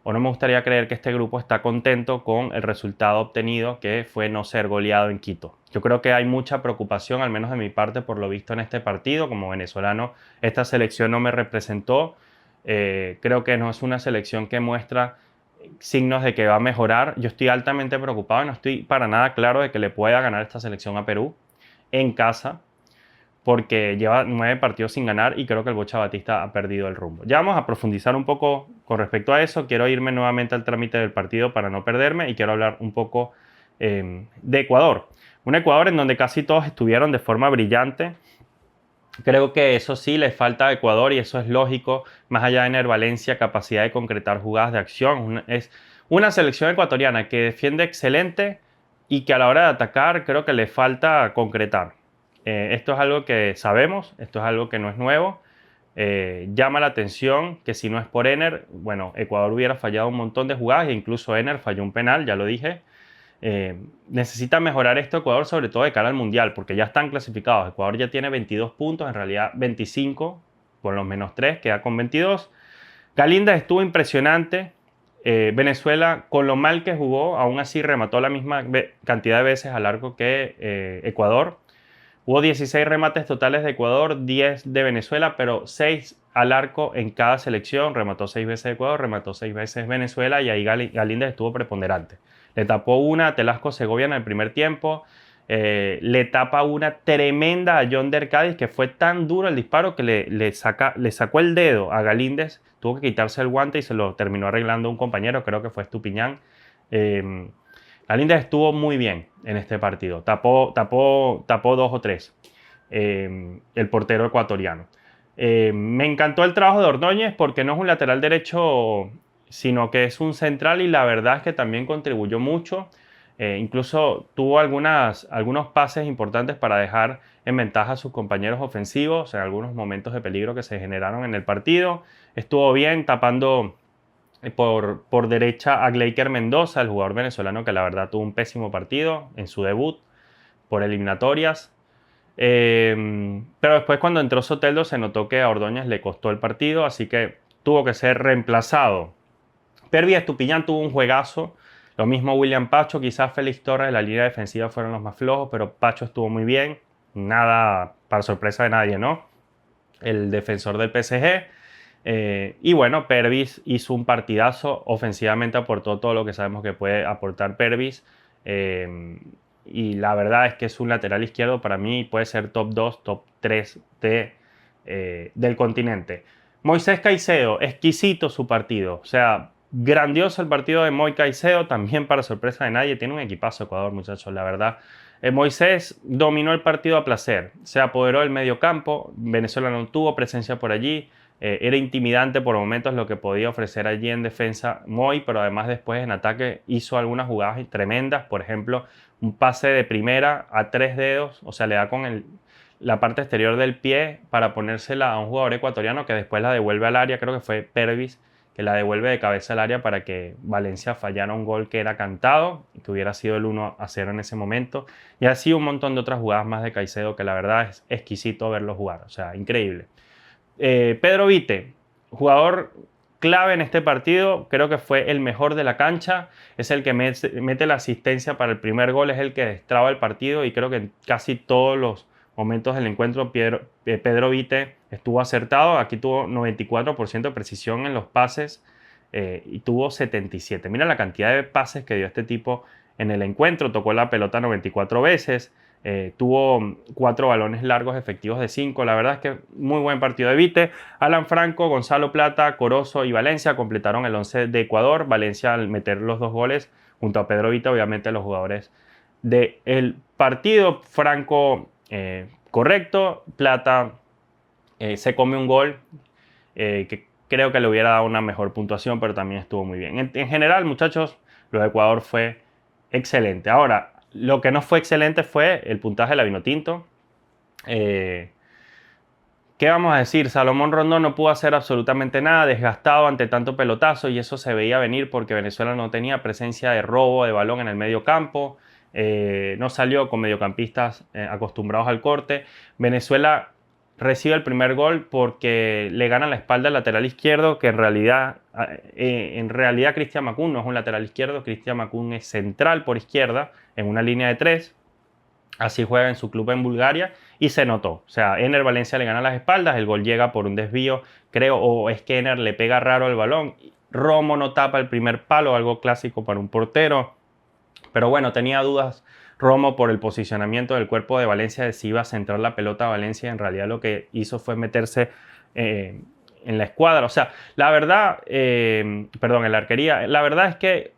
o no me gustaría creer, que este grupo está contento con el resultado obtenido, que fue no ser goleado en Quito. Yo creo que hay mucha preocupación, al menos de mi parte, por lo visto en este partido. Como venezolano, esta selección no me representó. Creo que no es una selección que muestra signos de que va a mejorar. Yo estoy altamente preocupado y no estoy para nada claro de que le pueda ganar esta selección a Perú en casa, porque lleva 9 partidos sin ganar y creo que el Bocha Batista ha perdido el rumbo. Ya vamos a profundizar un poco con respecto a eso. Quiero irme nuevamente al trámite del partido para no perderme, y quiero hablar un poco de Ecuador. Un Ecuador en donde casi todos estuvieron de forma brillante. Creo que eso sí le falta a Ecuador, y eso es lógico, más allá de Ener Valencia, capacidad de concretar jugadas de acción. Es una selección ecuatoriana que defiende excelente y que a la hora de atacar creo que le falta concretar. Esto es algo que sabemos, esto es algo que no es nuevo. Llama la atención que si no es por Ener, bueno, Ecuador hubiera fallado un montón de jugadas, e incluso Ener falló un penal, ya lo dije. Necesita mejorar esto Ecuador, sobre todo de cara al Mundial, porque ya están clasificados. Ecuador ya tiene 22 puntos, en realidad 25, por los -3, queda con 22. Galíndez estuvo impresionante. Venezuela, con lo mal que jugó, aún así remató la misma cantidad de veces al arco que Ecuador. Hubo 16 remates totales de Ecuador, 10 de Venezuela, pero 6 al arco en cada selección. Remató 6 veces Ecuador, remató 6 veces Venezuela, y ahí Galíndez estuvo preponderante. Le tapó una a Telasco Segovia en el primer tiempo. Le tapa una tremenda a Yonder Cádiz, que fue tan duro el disparo que le sacó el dedo a Galíndez. Tuvo que quitarse el guante y se lo terminó arreglando un compañero, creo que fue Estupiñán. Galíndez estuvo muy bien en este partido. Tapó 2 o 3 el portero ecuatoriano. Me encantó el trabajo de Ordóñez, porque no es un lateral derecho, sino que es un central, y la verdad es que también contribuyó mucho. Incluso tuvo algunos pases importantes para dejar en ventaja a sus compañeros ofensivos en algunos momentos de peligro que se generaron en el partido. Estuvo bien tapando Por derecha a Gleiker Mendoza, el jugador venezolano que la verdad tuvo un pésimo partido en su debut por eliminatorias. Pero después cuando entró Soteldo se notó que a Ordóñez le costó el partido, así que tuvo que ser reemplazado. Pervis Estupiñán tuvo un juegazo. Lo mismo William Pacho, quizás Félix Torres de la línea defensiva fueron los más flojos, pero Pacho estuvo muy bien. Nada para sorpresa de nadie, ¿no? El defensor del PSG. Y bueno, Pervis hizo un partidazo. Ofensivamente aportó todo lo que sabemos que puede aportar Pervis. Y la verdad es que es un lateral izquierdo. Para mí puede ser top 2, top 3 del continente. Moisés Caicedo, exquisito su partido. O sea, grandioso el partido de Moy Caicedo. También para sorpresa de nadie. Tiene un equipazo Ecuador, muchachos, la verdad. Moisés dominó el partido a placer. Se apoderó del medio campo. Venezuela no tuvo presencia por allí. Era intimidante por momentos lo que podía ofrecer allí en defensa Moy, pero además después en ataque hizo algunas jugadas tremendas. Por ejemplo, un pase de primera a 3 dedos, o sea, le da con la parte exterior del pie para ponérsela a un jugador ecuatoriano que después la devuelve al área. Creo que fue Pervis que la devuelve de cabeza al área para que Valencia fallara un gol que era cantado, que hubiera sido el 1-0 en ese momento. Y así un montón de otras jugadas más de Caicedo que la verdad es exquisito verlo jugar, o sea, increíble. Pedro Vite, jugador clave en este partido, creo que fue el mejor de la cancha, es el que mete la asistencia para el primer gol, es el que destraba el partido y creo que en casi todos los momentos del encuentro Pedro Vite estuvo acertado. Aquí tuvo 94% de precisión en los pases y tuvo 77. Mira la cantidad de pases que dio este tipo en el encuentro, tocó la pelota 94 veces. Tuvo 4 balones largos efectivos de 5. La verdad es que muy buen partido de Vite. Alan Franco, Gonzalo Plata, Corozo y Valencia completaron el 11 de Ecuador. Valencia al meter los 2 goles junto a Pedro Vite, obviamente los jugadores del partido. Franco correcto. Plata se come un gol que creo que le hubiera dado una mejor puntuación, pero también estuvo muy bien. En general, muchachos, lo de Ecuador fue excelente. Ahora, lo que no fue excelente fue el puntaje de la Vinotinto. ¿Qué vamos a decir? Salomón Rondón no pudo hacer absolutamente nada, desgastado ante tanto pelotazo, y eso se veía venir porque Venezuela no tenía presencia de robo de balón en el medio campo. No salió con mediocampistas acostumbrados al corte. Venezuela recibe el primer gol porque le gana la espalda al lateral izquierdo, que en realidad Cristian Macún no es un lateral izquierdo. Cristian Macún es central por izquierda en una línea de 3. Así juega en su club en Bulgaria y se notó. O sea, Ener Valencia le gana las espaldas, el gol llega por un desvío, creo, o es que Ener le pega raro el balón. Romo no tapa el primer palo, algo clásico para un portero. Pero bueno, tenía dudas Romo por el posicionamiento del cuerpo de Valencia de si iba a centrar la pelota a Valencia. En realidad lo que hizo fue meterse en la escuadra. O sea, la verdad, perdón, en la arquería. La verdad es que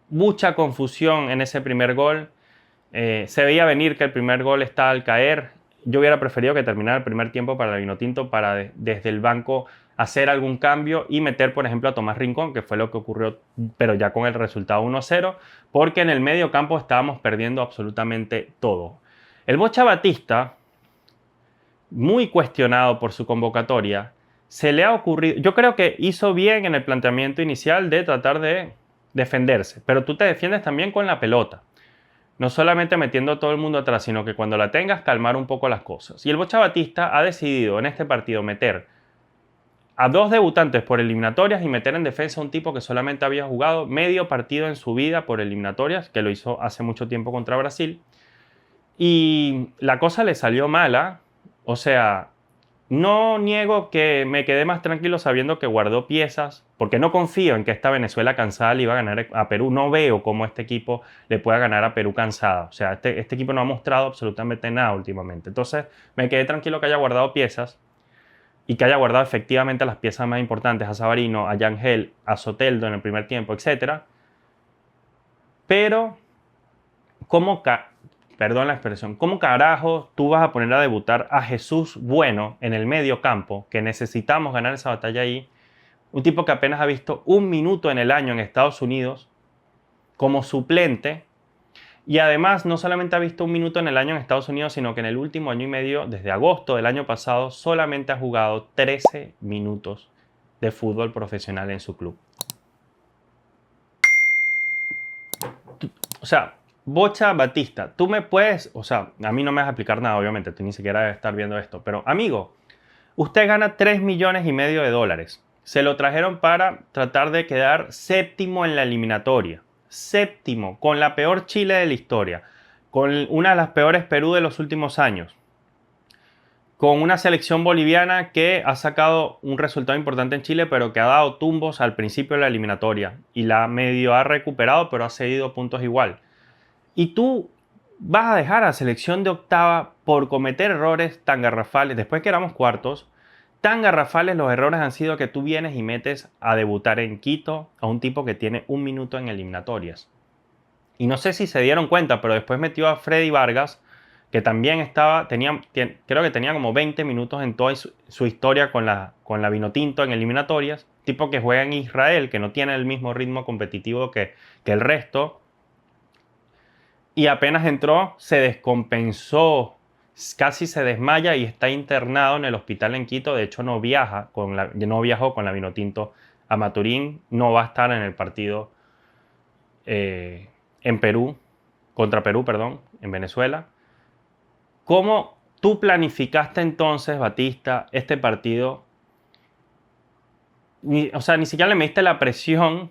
mucha confusión en ese primer gol. Se veía venir que el primer gol está al caer. Yo hubiera preferido que terminara el primer tiempo para la Vinotinto para desde el banco hacer algún cambio y meter, por ejemplo, a Tomás Rincón, que fue lo que ocurrió, pero ya con el resultado 1-0, porque en el medio campo estábamos perdiendo absolutamente todo. El Bocha Batista, muy cuestionado por su convocatoria, se le ha ocurrido, yo creo que hizo bien en el planteamiento inicial de tratar de defenderse, pero tú te defiendes también con la pelota. No solamente metiendo a todo el mundo atrás, sino que cuando la tengas, calmar un poco las cosas. Y el Bocha Batista ha decidido en este partido meter a 2 debutantes por eliminatorias y meter en defensa a un tipo que solamente había jugado medio partido en su vida por eliminatorias, que lo hizo hace mucho tiempo contra Brasil. Y la cosa le salió mala. O sea, no niego que me quedé más tranquilo sabiendo que guardó piezas, porque no confío en que esta Venezuela cansada le iba a ganar a Perú. No veo cómo este equipo le pueda ganar a Perú cansada. O sea, este equipo no ha mostrado absolutamente nada últimamente. Entonces, me quedé tranquilo que haya guardado piezas y que haya guardado efectivamente las piezas más importantes, a Savarino, a Yangel, a Soteldo en el primer tiempo, etc. Pero, perdón la expresión, ¿cómo carajo tú vas a poner a debutar a Jesús Bueno en el medio campo, que necesitamos ganar esa batalla ahí? Un tipo que apenas ha visto 1 minuto en el año en Estados Unidos como suplente, y además no solamente ha visto 1 minuto en el año en Estados Unidos, sino que en el último año y medio, desde agosto del año pasado, solamente ha jugado 13 minutos de fútbol profesional en su club. O sea, Bocha Batista, tú me puedes, o sea, a mí no me vas a explicar nada, obviamente, tú ni siquiera debes estar viendo esto, pero amigo, usted gana 3,5 millones de dólares. Se lo trajeron para tratar de quedar séptimo en la eliminatoria. Séptimo, con la peor Chile de la historia, con una de las peores Perú de los últimos años, con una selección boliviana que ha sacado un resultado importante en Chile, pero que ha dado tumbos al principio de la eliminatoria y la medio ha recuperado, pero ha cedido puntos igual. Y tú vas a dejar a la selección de octava por cometer errores tan garrafales, después que éramos cuartos, tan garrafales los errores han sido que tú vienes y metes a debutar en Quito a un tipo que tiene 1 minuto en eliminatorias. Y no sé si se dieron cuenta, pero después metió a Freddy Vargas, que también creo que tenía como 20 minutos en toda su historia con la Vinotinto en eliminatorias. Tipo que juega en Israel, que no tiene el mismo ritmo competitivo que el resto. Y apenas entró, se descompensó, casi se desmaya y está internado en el hospital en Quito. De hecho, no viajó con la Vinotinto a Maturín. No va a estar en el partido en Perú, contra Perú, perdón, en Venezuela. ¿Cómo tú planificaste entonces, Batista, este partido? O sea, ni siquiera le mediste la presión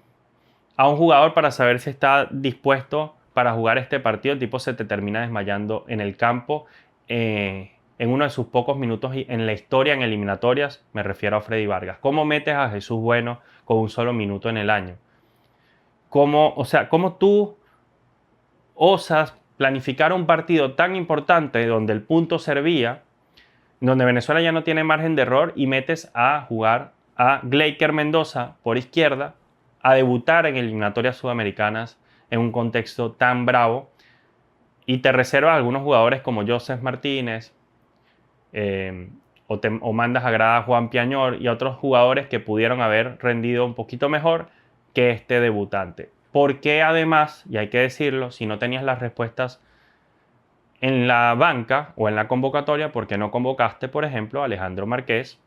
a un jugador para saber si está dispuesto para jugar este partido. El tipo se te termina desmayando en el campo en uno de sus pocos minutos en la historia en eliminatorias. Me refiero a Freddy Vargas. ¿Cómo metes a Jesús Bueno con un solo minuto en el año? ¿Cómo tú osas planificar un partido tan importante donde el punto servía, donde Venezuela ya no tiene margen de error, y metes a jugar a Gleiker Mendoza por izquierda a debutar en eliminatorias sudamericanas en un contexto tan bravo, y te reservas a algunos jugadores como Joseph Martínez, o mandas a grada a Juan Piañor y a otros jugadores que pudieron haber rendido un poquito mejor que este debutante? Porque además, y hay que decirlo, si no tenías las respuestas en la banca o en la convocatoria, ¿por qué no convocaste, por ejemplo, a Alejandro Marqués,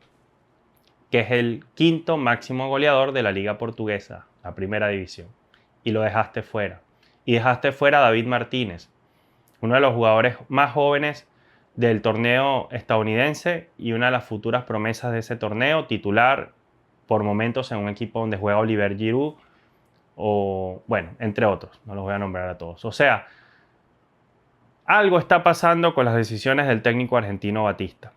que es el quinto máximo goleador de la Liga Portuguesa, la primera división, y lo dejaste fuera? Y dejaste fuera a David Martínez, uno de los jugadores más jóvenes del torneo estadounidense y una de las futuras promesas de ese torneo, titular por momentos en un equipo donde juega Oliver Giroud, o bueno, entre otros, no los voy a nombrar a todos. O sea, algo está pasando con las decisiones del técnico argentino Batista.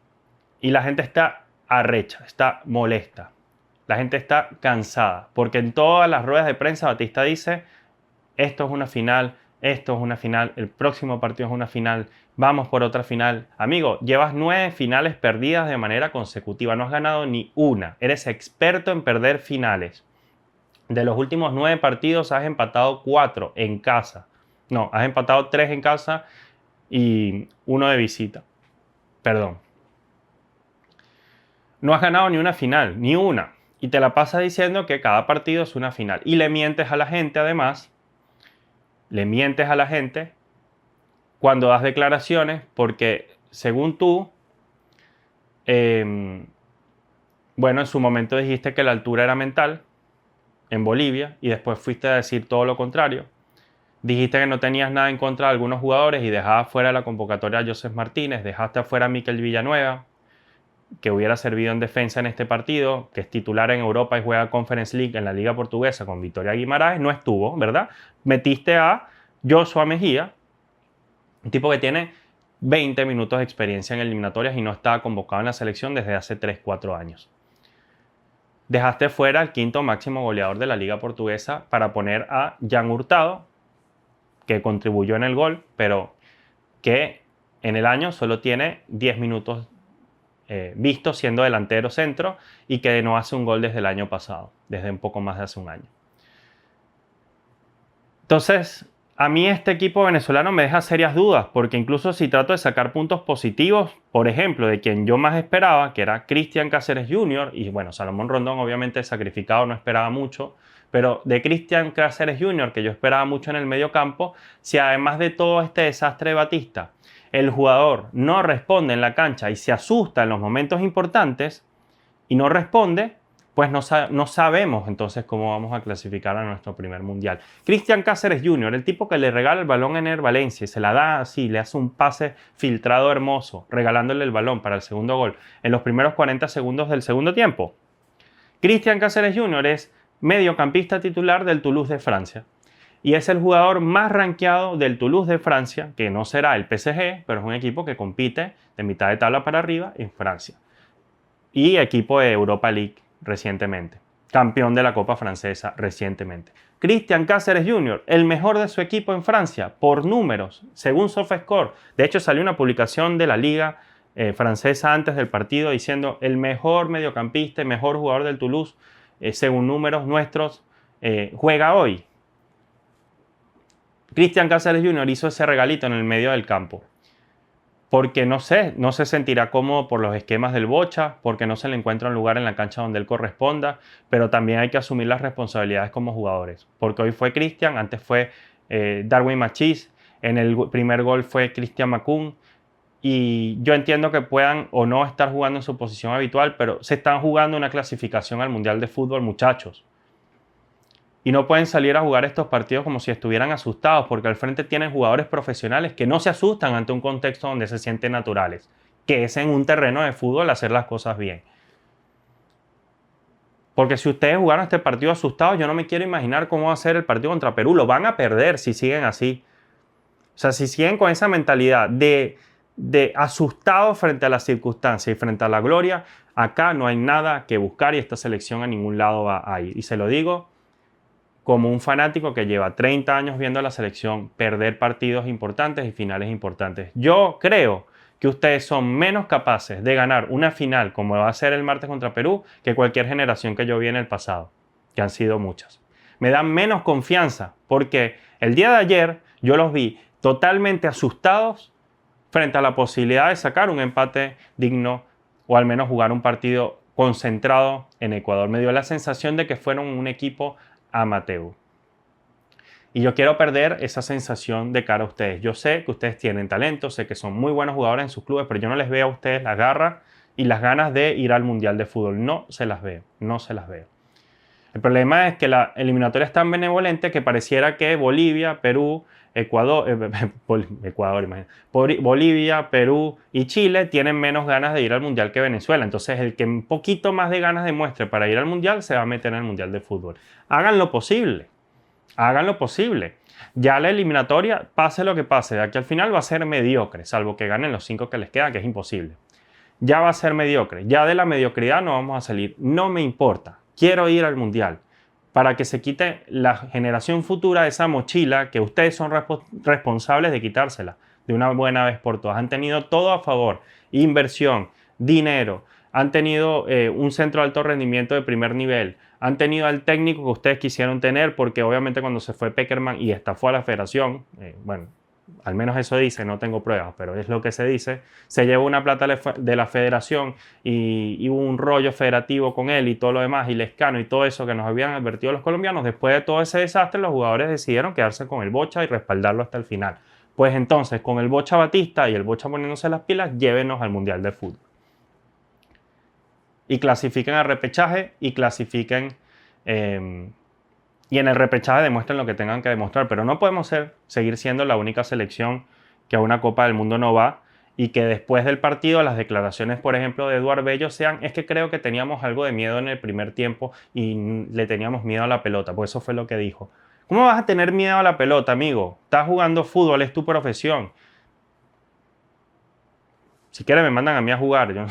Y la gente está arrecha, está molesta. La gente está cansada, porque en todas las ruedas de prensa Batista dice: esto es una final, esto es una final, el próximo partido es una final, vamos por otra final. Amigo, llevas 9 finales perdidas de manera consecutiva, no has ganado ni una. Eres experto en perder finales. De los últimos 9 partidos has empatado 4 en casa. No, has empatado 3 en casa y 1 de visita. Perdón. No has ganado ni una final, ni una. Y te la pasas diciendo que cada partido es una final. Y le mientes a la gente, además. Le mientes a la gente cuando das declaraciones, porque según tú, bueno, en su momento dijiste que la altura era mental en Bolivia y después fuiste a decir todo lo contrario. Dijiste que no tenías nada en contra de algunos jugadores y dejabas fuera de la convocatoria a Joseph Martínez, dejaste afuera a Mikel Villanueva, que hubiera servido en defensa en este partido, que es titular en Europa y juega Conference League en la Liga Portuguesa con Vitória Guimaraes, no estuvo, ¿verdad? Metiste a Joshua Mejía, un tipo que tiene 20 minutos de experiencia en eliminatorias y no estaba convocado en la selección desde hace 3-4 años. Dejaste fuera al quinto máximo goleador de la Liga Portuguesa para poner a Jan Hurtado, que contribuyó en el gol, pero que en el año solo tiene 10 minutos vistos siendo delantero centro y que no hace un gol desde el año pasado, desde un poco más de hace un año. Entonces, a mí este equipo venezolano me deja serias dudas, porque incluso si trato de sacar puntos positivos, por ejemplo, de quien yo más esperaba, que era Cristian Cáceres Jr., y bueno, Salomón Rondón obviamente sacrificado, no esperaba mucho, pero de Cristian Cáceres Jr., que yo esperaba mucho en el medio campo, si además de todo este desastre de Batista, el jugador no responde en la cancha y se asusta en los momentos importantes y no responde, pues no sabemos entonces cómo vamos a clasificar a nuestro primer mundial. Cristian Cáceres Jr., el tipo que le regala el balón a Ener Valencia y se la da así, le hace un pase filtrado hermoso, regalándole el balón para el segundo gol en los primeros 40 segundos del segundo tiempo. Cristian Cáceres Jr. es mediocampista titular del Toulouse de Francia y es el jugador más rankeado del Toulouse de Francia, que no será el PSG, pero es un equipo que compite de mitad de tabla para arriba en Francia. Y equipo de Europa League recientemente. Campeón de la Copa Francesa recientemente. Cristian Cáceres Jr., el mejor de su equipo en Francia, por números, según SofaScore. De hecho, salió una publicación de la Liga francesa antes del partido diciendo el mejor mediocampista, el mejor jugador del Toulouse, según números nuestros, juega hoy. Cristian Cáceres Jr. hizo ese regalito en el medio del campo. Porque no se sentirá cómodo por los esquemas del Bocha, porque no se le encuentra un lugar en la cancha donde él corresponda, pero también hay que asumir las responsabilidades como jugadores. Porque hoy fue Cristian, antes fue Darwin Machís, en el primer gol fue Christian Macoun, y yo entiendo que puedan o no estar jugando en su posición habitual, pero se están jugando una clasificación al Mundial de Fútbol, muchachos. Y no pueden salir a jugar estos partidos como si estuvieran asustados, porque al frente tienen jugadores profesionales que no se asustan ante un contexto donde se sienten naturales, que es en un terreno de fútbol hacer las cosas bien. Porque si ustedes jugaron este partido asustados, yo no me quiero imaginar cómo va a ser el partido contra Perú. Lo van a perder si siguen así. O sea, si siguen con esa mentalidad de asustados frente a las circunstancias y frente a la gloria, acá no hay nada que buscar y esta selección a ningún lado va a ir. Y se lo digo como un fanático que lleva 30 años viendo a la selección perder partidos importantes y finales importantes. Yo creo que ustedes son menos capaces de ganar una final como va a ser el martes contra Perú que cualquier generación que yo vi en el pasado, que han sido muchas. Me dan menos confianza porque el día de ayer yo los vi totalmente asustados frente a la posibilidad de sacar un empate digno o al menos jugar un partido concentrado en Ecuador. Me dio la sensación de que fueron un equipo amateur. Y yo quiero perder esa sensación de cara a ustedes. Yo sé que ustedes tienen talento, sé que son muy buenos jugadores en sus clubes, pero yo no les veo a ustedes la garra y las ganas de ir al Mundial de Fútbol. No se las veo, no se las veo. El problema es que la eliminatoria es tan benevolente que pareciera que Bolivia, Perú, Bolivia, Perú y Chile tienen menos ganas de ir al Mundial que Venezuela. Entonces, el que un poquito más de ganas demuestre para ir al Mundial se va a meter en el Mundial de Fútbol. Hagan lo posible. Hagan lo posible. Ya la eliminatoria, pase lo que pase, de aquí al final va a ser mediocre, salvo que ganen los 5 que les quedan, que es imposible. Ya va a ser mediocre. Ya de la mediocridad no vamos a salir. No me importa. Quiero ir al Mundial para que se quite la generación futura de esa mochila que ustedes son responsables de quitársela de una buena vez por todas. Han tenido todo a favor, inversión, dinero, han tenido un centro de alto rendimiento de primer nivel, han tenido al técnico que ustedes quisieron tener porque obviamente cuando se fue Pekerman y estafó a la federación, bueno, al menos eso dice, no tengo pruebas, pero es lo que se dice, se llevó una plata de la federación y hubo un rollo federativo con él y todo lo demás, y Lescano y todo eso que nos habían advertido los colombianos. Después de todo ese desastre, los jugadores decidieron quedarse con el Bocha y respaldarlo hasta el final. Pues entonces, con el Bocha Batista y el Bocha poniéndose las pilas, llévenos al Mundial de Fútbol. Y clasifiquen al repechaje y clasifiquen... y en el repechaje demuestren lo que tengan que demostrar, pero no podemos seguir siendo la única selección que a una Copa del Mundo no va y que después del partido las declaraciones, por ejemplo, de Eduard Bello sean, es que creo que teníamos algo de miedo en el primer tiempo y le teníamos miedo a la pelota, pues eso fue lo que dijo. ¿Cómo vas a tener miedo a la pelota, amigo? Estás jugando fútbol, es tu profesión. Si quieren me mandan a mí a jugar. Yo,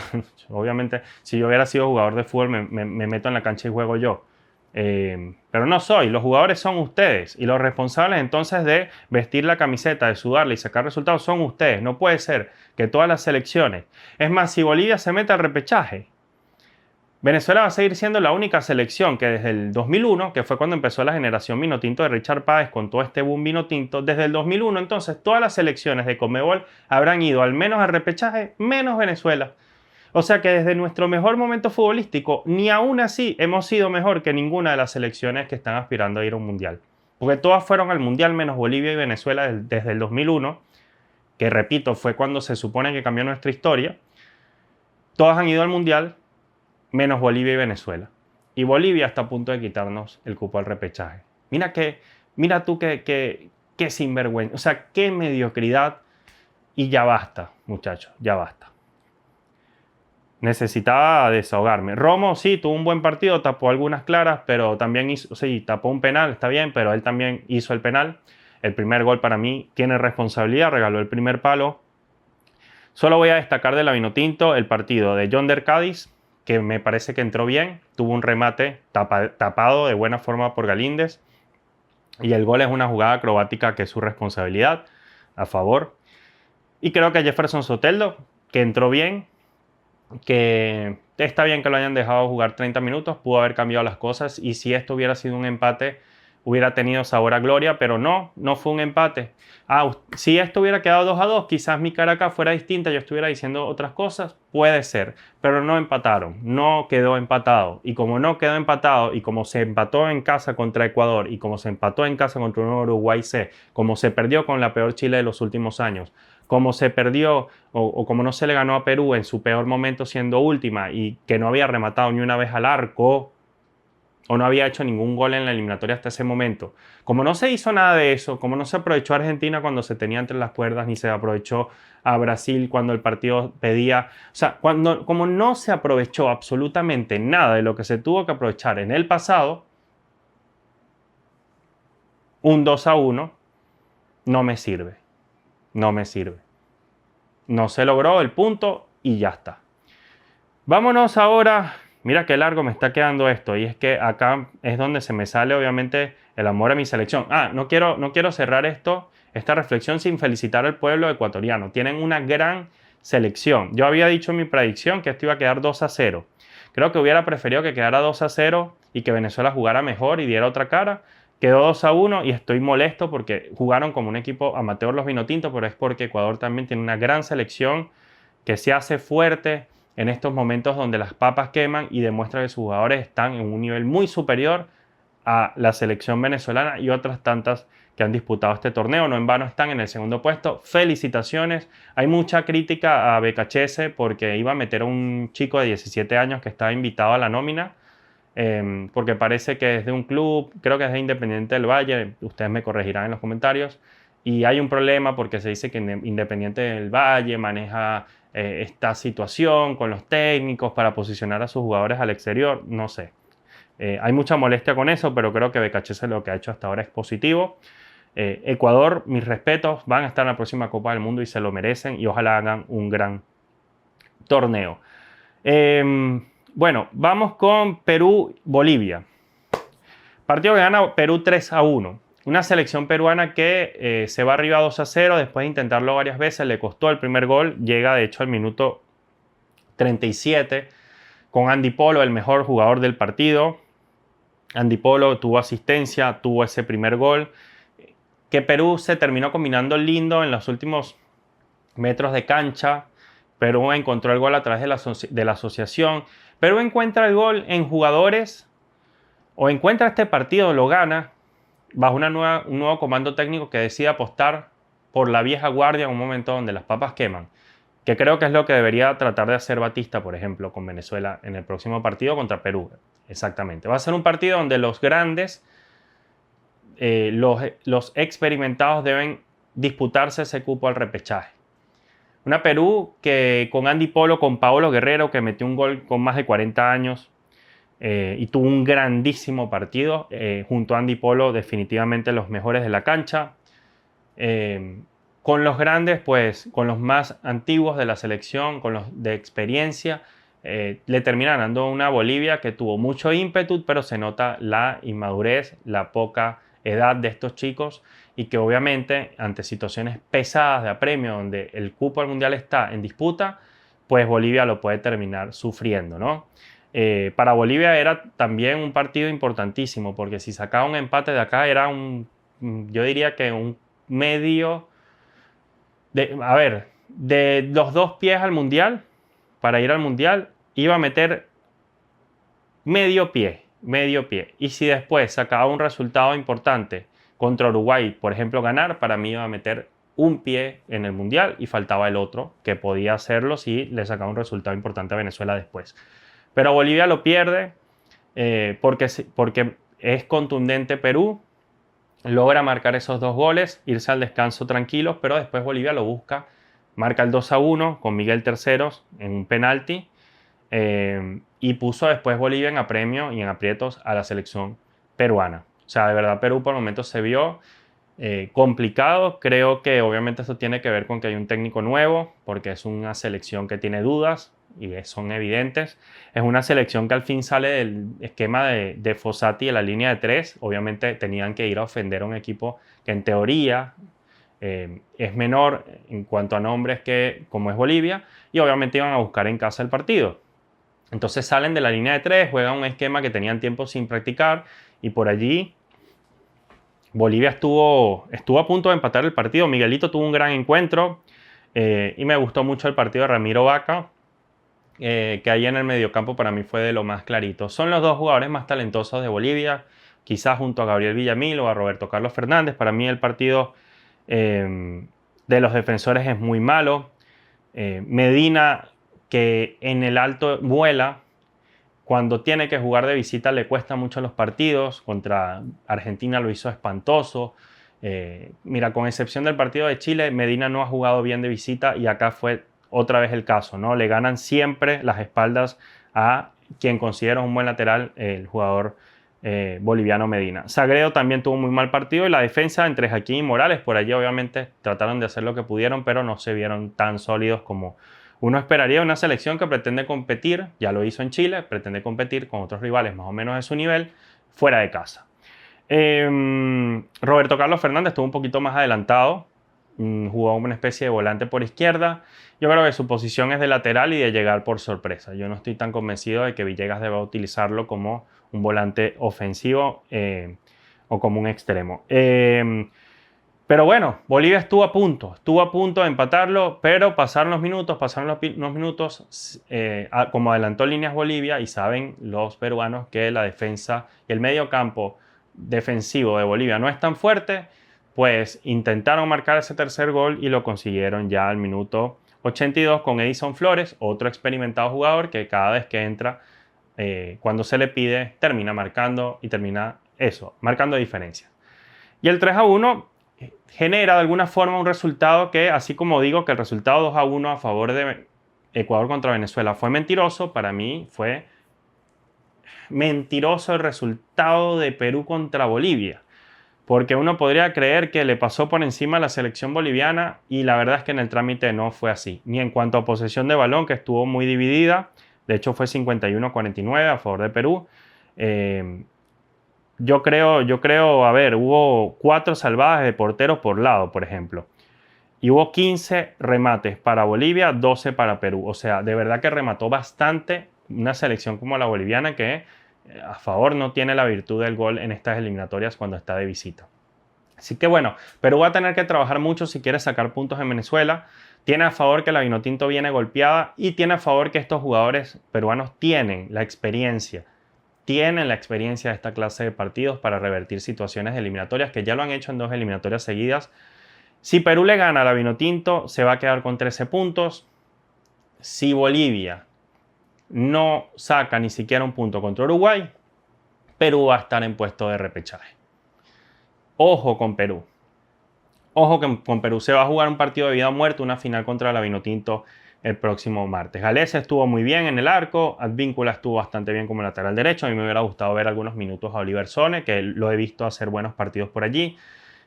obviamente, si yo hubiera sido jugador de fútbol, me meto en la cancha y juego yo. Pero no soy, los jugadores son ustedes y los responsables entonces de vestir la camiseta, de sudarla y sacar resultados son ustedes. No puede ser que todas las selecciones, es más, si Bolivia se mete al repechaje, Venezuela va a seguir siendo la única selección que desde el 2001, que fue cuando empezó la generación Vinotinto de Richard Páez con todo este boom Vinotinto, desde el 2001 entonces todas las selecciones de Conmebol habrán ido al menos al repechaje, menos Venezuela. O sea que desde nuestro mejor momento futbolístico, ni aún así hemos sido mejor que ninguna de las selecciones que están aspirando a ir a un mundial. Porque todas fueron al mundial menos Bolivia y Venezuela desde el 2001, que repito, fue cuando se supone que cambió nuestra historia. Todas han ido al mundial menos Bolivia y Venezuela. y Bolivia está a punto de quitarnos el cupo al repechaje. Mira tú qué sinvergüenza, o sea, qué mediocridad, y ya basta, muchachos, ya basta. Necesitaba desahogarme. Romo sí tuvo un buen partido, tapó algunas claras, pero también hizo, sí, tapó un penal, está bien, pero él también hizo el penal. El primer gol para mí tiene responsabilidad, regaló el primer palo. Solo voy a destacar de la Vinotinto el partido de Yonder Cádiz, que me parece que entró bien, tuvo un remate tapado de buena forma por Galíndez, y el gol es una jugada acrobática que es su responsabilidad, a favor. Y creo que Jefferson Soteldo, que entró bien, que está bien que lo hayan dejado jugar 30 minutos, pudo haber cambiado las cosas, y si esto hubiera sido un empate, hubiera tenido sabor a gloria, pero no fue un empate. Si esto hubiera quedado 2-2, quizás mi cara acá fuera distinta, yo estuviera diciendo otras cosas, puede ser, pero no empataron, no quedó empatado, y como no quedó empatado, y como se empató en casa contra Ecuador, y como se empató en casa contra un Uruguay C, como se perdió con la peor Chile de los últimos años, como se perdió o como no se le ganó a Perú en su peor momento siendo última y que no había rematado ni una vez al arco o no había hecho ningún gol en la eliminatoria hasta ese momento. Como no se hizo nada de eso, como no se aprovechó a Argentina cuando se tenía entre las cuerdas, ni se aprovechó a Brasil cuando el partido pedía, o sea, como no se aprovechó absolutamente nada de lo que se tuvo que aprovechar en el pasado, un 2-1 no me sirve. No me sirve. No se logró el punto y ya está. Vámonos ahora. Mira qué largo me está quedando esto. Y es que acá es donde se me sale obviamente el amor a mi selección. No quiero cerrar esta reflexión sin felicitar al pueblo ecuatoriano. Tienen una gran selección. Yo había dicho en mi predicción que esto iba a quedar 2-0. Creo que hubiera preferido que quedara 2-0 y que Venezuela jugara mejor y diera otra cara. Quedó 2-1 y estoy molesto porque jugaron como un equipo amateur los vinotintos, pero es porque Ecuador también tiene una gran selección que se hace fuerte en estos momentos donde las papas queman y demuestra que sus jugadores están en un nivel muy superior a la selección venezolana y otras tantas que han disputado este torneo. No en vano están en el segundo puesto. Felicitaciones. Hay mucha crítica a BKHS porque iba a meter a un chico de 17 años que estaba invitado a la nómina. Porque parece que es de un club, creo que es de Independiente del Valle, ustedes me corregirán en los comentarios, y hay un problema porque se dice que Independiente del Valle maneja esta situación con los técnicos para posicionar a sus jugadores al exterior, no sé. Hay mucha molestia con eso, pero creo que BKHS lo que ha hecho hasta ahora es positivo. Ecuador, mis respetos, van a estar en la próxima Copa del Mundo y se lo merecen, y ojalá hagan un gran torneo. Bueno, vamos con Perú-Bolivia. Partido que gana Perú 3-1. Una selección peruana que se va arriba 2-0 después de intentarlo varias veces. Le costó el primer gol. Llega de hecho al minuto 37 con Andy Polo, el mejor jugador del partido. Andy Polo tuvo asistencia, tuvo ese primer gol. Que Perú se terminó combinando lindo en los últimos metros de cancha. Perú encontró el gol a través de la asociación. Perú encuentra el gol en jugadores, o encuentra este partido, lo gana, bajo un nuevo comando técnico que decide apostar por la vieja guardia en un momento donde las papas queman. Que creo que es lo que debería tratar de hacer Batista, por ejemplo, con Venezuela en el próximo partido contra Perú. Exactamente. Va a ser un partido donde los grandes, los experimentados deben disputarse ese cupo al repechaje. Una Perú que con Andy Polo, con Paolo Guerrero, que metió un gol con más de 40 años y tuvo un grandísimo partido. Junto a Andy Polo, definitivamente los mejores de la cancha. Con los grandes, pues con los más antiguos de la selección, con los de experiencia, le termina dando una Bolivia que tuvo mucho ímpetu, pero se nota la inmadurez, la poca edad de estos chicos, y que obviamente ante situaciones pesadas de apremio donde el cupo al mundial está en disputa, pues Bolivia lo puede terminar sufriendo, ¿no? Para Bolivia era también un partido importantísimo, porque si sacaba un empate de acá era yo diría que un medio, de los dos pies al mundial, para ir al mundial, iba a meter medio pie. Y si después sacaba un resultado importante contra Uruguay, por ejemplo, ganar, para mí iba a meter un pie en el mundial y faltaba el otro, que podía hacerlo si le sacaba un resultado importante a Venezuela después. Pero Bolivia lo pierde. porque es contundente Perú, logra marcar esos 2 goles, irse al descanso tranquilos, pero después Bolivia lo busca, marca el 2-1 con Miguel Terceros en un penalti, y puso después Bolivia en apremio y en aprietos a la selección peruana. O sea, de verdad Perú por momentos se vio complicado. Creo que obviamente esto tiene que ver con que hay un técnico nuevo, porque es una selección que tiene dudas y son evidentes. Es una selección que al fin sale del esquema de Fossati de la línea de 3. Obviamente tenían que ir a ofender a un equipo que en teoría es menor en cuanto a nombres que como es Bolivia, y obviamente iban a buscar en casa el partido. Entonces salen de la línea de 3, juegan un esquema que tenían tiempo sin practicar, y por allí Bolivia estuvo a punto de empatar el partido. Miguelito tuvo un gran encuentro, y me gustó mucho el partido de Ramiro Vaca, que ahí en el mediocampo para mí fue de lo más clarito. Son los 2 jugadores más talentosos de Bolivia, quizás junto a Gabriel Villamil o a Roberto Carlos Fernández. Para mí el partido de los defensores es muy malo. Medina, que en el alto vuela, cuando tiene que jugar de visita le cuesta mucho los partidos. Contra Argentina lo hizo espantoso. Mira, con excepción del partido de Chile, Medina no ha jugado bien de visita, y acá fue otra vez el caso, ¿no? Le ganan siempre las espaldas a quien considera un buen lateral, el jugador boliviano Medina. Sagredo también tuvo un muy mal partido, y la defensa entre Jaquín y Morales, por allí obviamente trataron de hacer lo que pudieron, pero no se vieron tan sólidos como uno esperaría. Una selección que pretende competir, ya lo hizo en Chile, pretende competir con otros rivales más o menos de su nivel fuera de casa. Roberto Carlos Fernández estuvo un poquito más adelantado, jugó una especie de volante por izquierda. Yo creo que su posición es de lateral y de llegar por sorpresa. Yo no estoy tan convencido de que Villegas deba utilizarlo como un volante ofensivo o como un extremo. Pero bueno, Bolivia estuvo a punto de empatarlo, pero pasaron los minutos, como adelantó líneas Bolivia, y saben los peruanos que la defensa y el medio campo defensivo de Bolivia no es tan fuerte, pues intentaron marcar ese tercer gol y lo consiguieron ya al minuto 82 con Edison Flores, otro experimentado jugador que cada vez que entra, cuando se le pide, termina marcando y termina marcando diferencia. Y el 3-1 genera de alguna forma un resultado que, así como digo que el resultado 2-1 a favor de Ecuador contra Venezuela fue mentiroso, para mí fue mentiroso el resultado de Perú contra Bolivia, porque uno podría creer que le pasó por encima a la selección boliviana, y la verdad es que en el trámite no fue así, ni en cuanto a posesión de balón, que estuvo muy dividida. De hecho fue 51-49 a favor de Perú. Yo creo, a ver, hubo 4 salvadas de porteros por lado, por ejemplo. Y hubo 15 remates para Bolivia, 12 para Perú. O sea, de verdad que remató bastante una selección como la boliviana, que a favor no tiene la virtud del gol en estas eliminatorias cuando está de visita. Así que bueno, Perú va a tener que trabajar mucho si quiere sacar puntos en Venezuela. Tiene a favor que la Vinotinto viene golpeada, y tiene a favor que estos jugadores peruanos tienen la experiencia de esta clase de partidos para revertir situaciones eliminatorias, que ya lo han hecho en 2 eliminatorias seguidas. Si Perú le gana a la Vinotinto, se va a quedar con 13 puntos. Si Bolivia no saca ni siquiera un punto contra Uruguay, Perú va a estar en puesto de repechaje. Ojo con Perú. Ojo que con Perú se va a jugar un partido de vida o muerte, una final contra la Vinotinto el próximo martes. Galese estuvo muy bien en el arco, Advíncula estuvo bastante bien como lateral derecho. A mí me hubiera gustado ver algunos minutos a Oliver Sone, que lo he visto hacer buenos partidos por allí.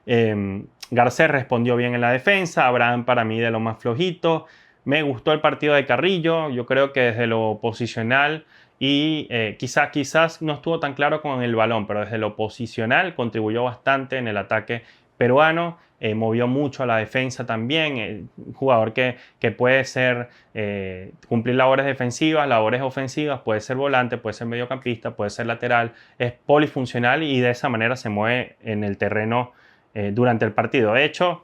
Garcés respondió bien en la defensa. Abraham para mí de lo más flojito. Me gustó el partido de Carrillo. Yo creo que desde lo posicional y quizás no estuvo tan claro con el balón, pero desde lo posicional contribuyó bastante en el ataque peruano. Movió mucho a la defensa también. Un jugador que puede ser cumplir labores defensivas, labores ofensivas, puede ser volante, puede ser mediocampista, puede ser lateral. Es polifuncional, y de esa manera se mueve en el terreno durante el partido. De hecho,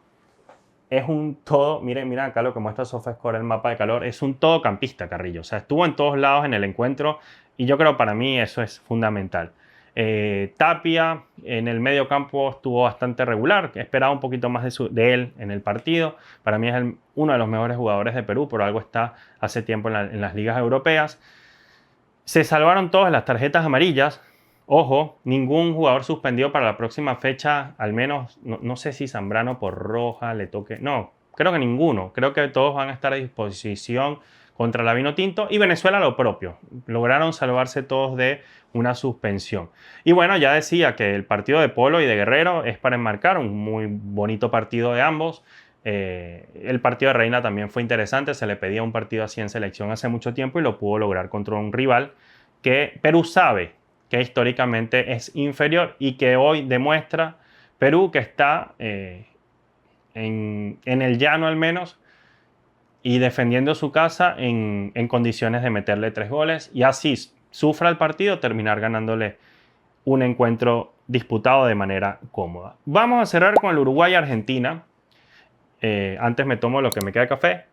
es un todo, miren acá lo que muestra SofaScore, el mapa de calor, es un todocampista Carrillo. O sea, estuvo en todos lados en el encuentro, y yo creo para mí eso es fundamental. Tapia en el medio campo estuvo bastante regular, esperaba un poquito más de él en el partido. Para mí es uno de los mejores jugadores de Perú, por algo está hace tiempo en las ligas europeas. Se salvaron todas las tarjetas amarillas. Ojo, ningún jugador suspendido para la próxima fecha, al menos, no sé si Zambrano por roja le toque. No, creo que ninguno. Creo que todos van a estar a disposición contra la Vinotinto y Venezuela lo propio. Lograron salvarse todos de una suspensión. Y bueno, ya decía que el partido de Polo y de Guerrero es para enmarcar un muy bonito partido de ambos. El partido de Reina también fue interesante, se le pedía un partido así en selección hace mucho tiempo y lo pudo lograr contra un rival que Perú sabe que históricamente es inferior y que hoy demuestra Perú que está en el llano al menos y defendiendo su casa en condiciones de meterle 3 goles y así sufra el partido, terminar ganándole un encuentro disputado de manera cómoda. Vamos a cerrar con el Uruguay-Argentina. Antes me tomo lo que me queda de café.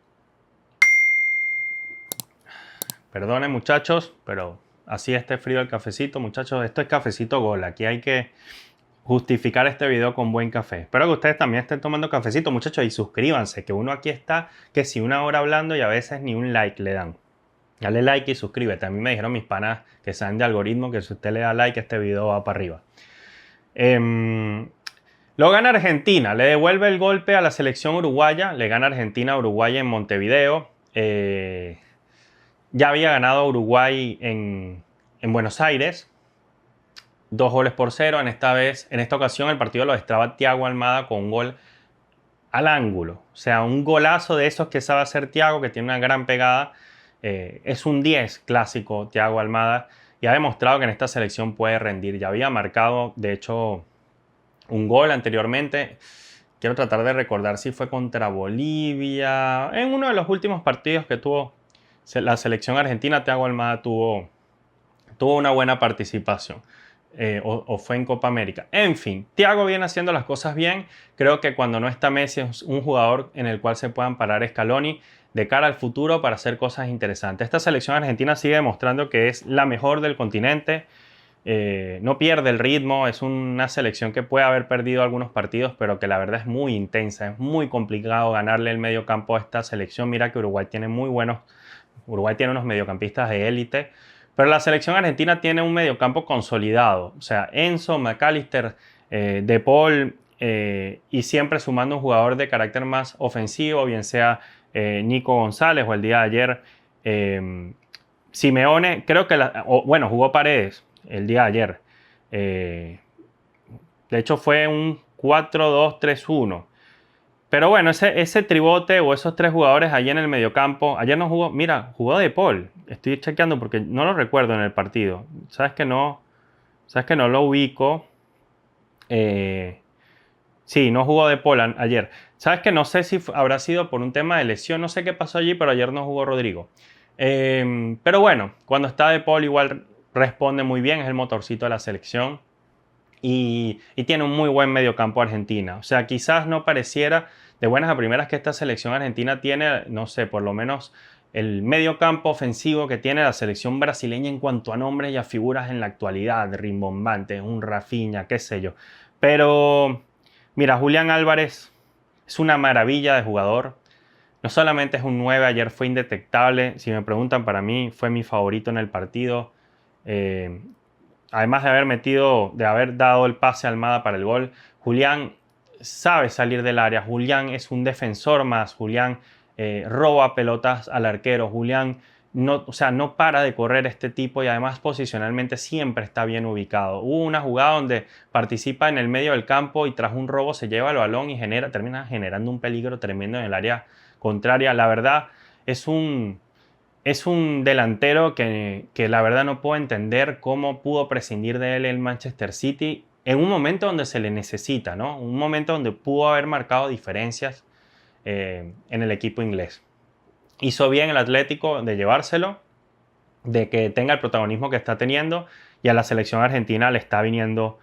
Perdonen muchachos, pero así esté frío el cafecito, muchachos. Esto es cafecito Gol. Aquí hay que justificar este video con buen café. Espero que ustedes también estén tomando cafecito, muchachos. Y suscríbanse, que uno aquí está, que si una hora hablando y a veces ni un like le dan. Dale like y suscríbete. A mí me dijeron mis panas que saben de algoritmo que si usted le da like este video va para arriba. Lo gana Argentina, le devuelve el golpe a la selección uruguaya, le gana Argentina a Uruguay en Montevideo. Ya había ganado Uruguay en Buenos Aires, 2-0. En esta ocasión el partido lo destraba Thiago Almada con un gol al ángulo. O sea, un golazo de esos que sabe hacer Thiago, que tiene una gran pegada. Es un 10 clásico Thiago Almada y ha demostrado que en esta selección puede rendir. Ya había marcado, de hecho, un gol anteriormente. Quiero tratar de recordar si fue contra Bolivia. En uno de los últimos partidos que tuvo la selección argentina, Thiago Almada tuvo una buena participación. O fue en Copa América. En fin, Thiago viene haciendo las cosas bien. Creo que cuando no está Messi es un jugador en el cual se puedan parar Scaloni de cara al futuro para hacer cosas interesantes. Esta selección argentina sigue demostrando que es la mejor del continente. No pierde el ritmo, es una selección que puede haber perdido algunos partidos, pero que la verdad es muy intensa, es muy complicado ganarle el medio campo a esta selección. Mira que Uruguay tiene unos mediocampistas de élite, pero la selección argentina tiene un mediocampo consolidado, o sea, Enzo, McAllister, De Paul y siempre sumando un jugador de carácter más ofensivo, bien sea Nico González o el día de ayer Simeone, creo que jugó Paredes el día de ayer. De hecho fue un 4-2-3-1. Pero bueno, ese tribote o esos 3 jugadores allí en el mediocampo. Ayer no jugó, mira, jugó De Paul. Estoy chequeando porque no lo recuerdo en el partido. Sabes que no lo ubico. Sí, no jugó De Paul ayer. Sabes que no sé si habrá sido por un tema de lesión. No sé qué pasó allí, pero ayer no jugó Rodrigo. Pero bueno, cuando está De Paul igual responde muy bien, es el motorcito de la selección y tiene un muy buen mediocampo Argentina. O sea, quizás no pareciera de buenas a primeras que esta selección argentina tiene, no sé, por lo menos el mediocampo ofensivo que tiene la selección brasileña en cuanto a nombres y a figuras en la actualidad, rimbombantes, un Rafinha, qué sé yo. Pero mira, Julián Álvarez es una maravilla de jugador. No solamente es un 9, ayer fue indetectable. Si me preguntan, para mí fue mi favorito en el partido. Además de haber dado el pase a Almada para el gol, Julián sabe salir del área. Julián es un defensor más. Julián roba pelotas al arquero. Julián no para de correr este tipo y además posicionalmente siempre está bien ubicado. Hubo una jugada donde participa en el medio del campo y tras un robo se lleva el balón y termina generando un peligro tremendo en el área contraria. La verdad es un delantero que la verdad no puedo entender cómo pudo prescindir de él el Manchester City en un momento donde se le necesita, ¿no? Un momento donde pudo haber marcado diferencias en el equipo inglés. Hizo bien el Atlético de llevárselo, de que tenga el protagonismo que está teniendo y a la selección argentina le está viniendo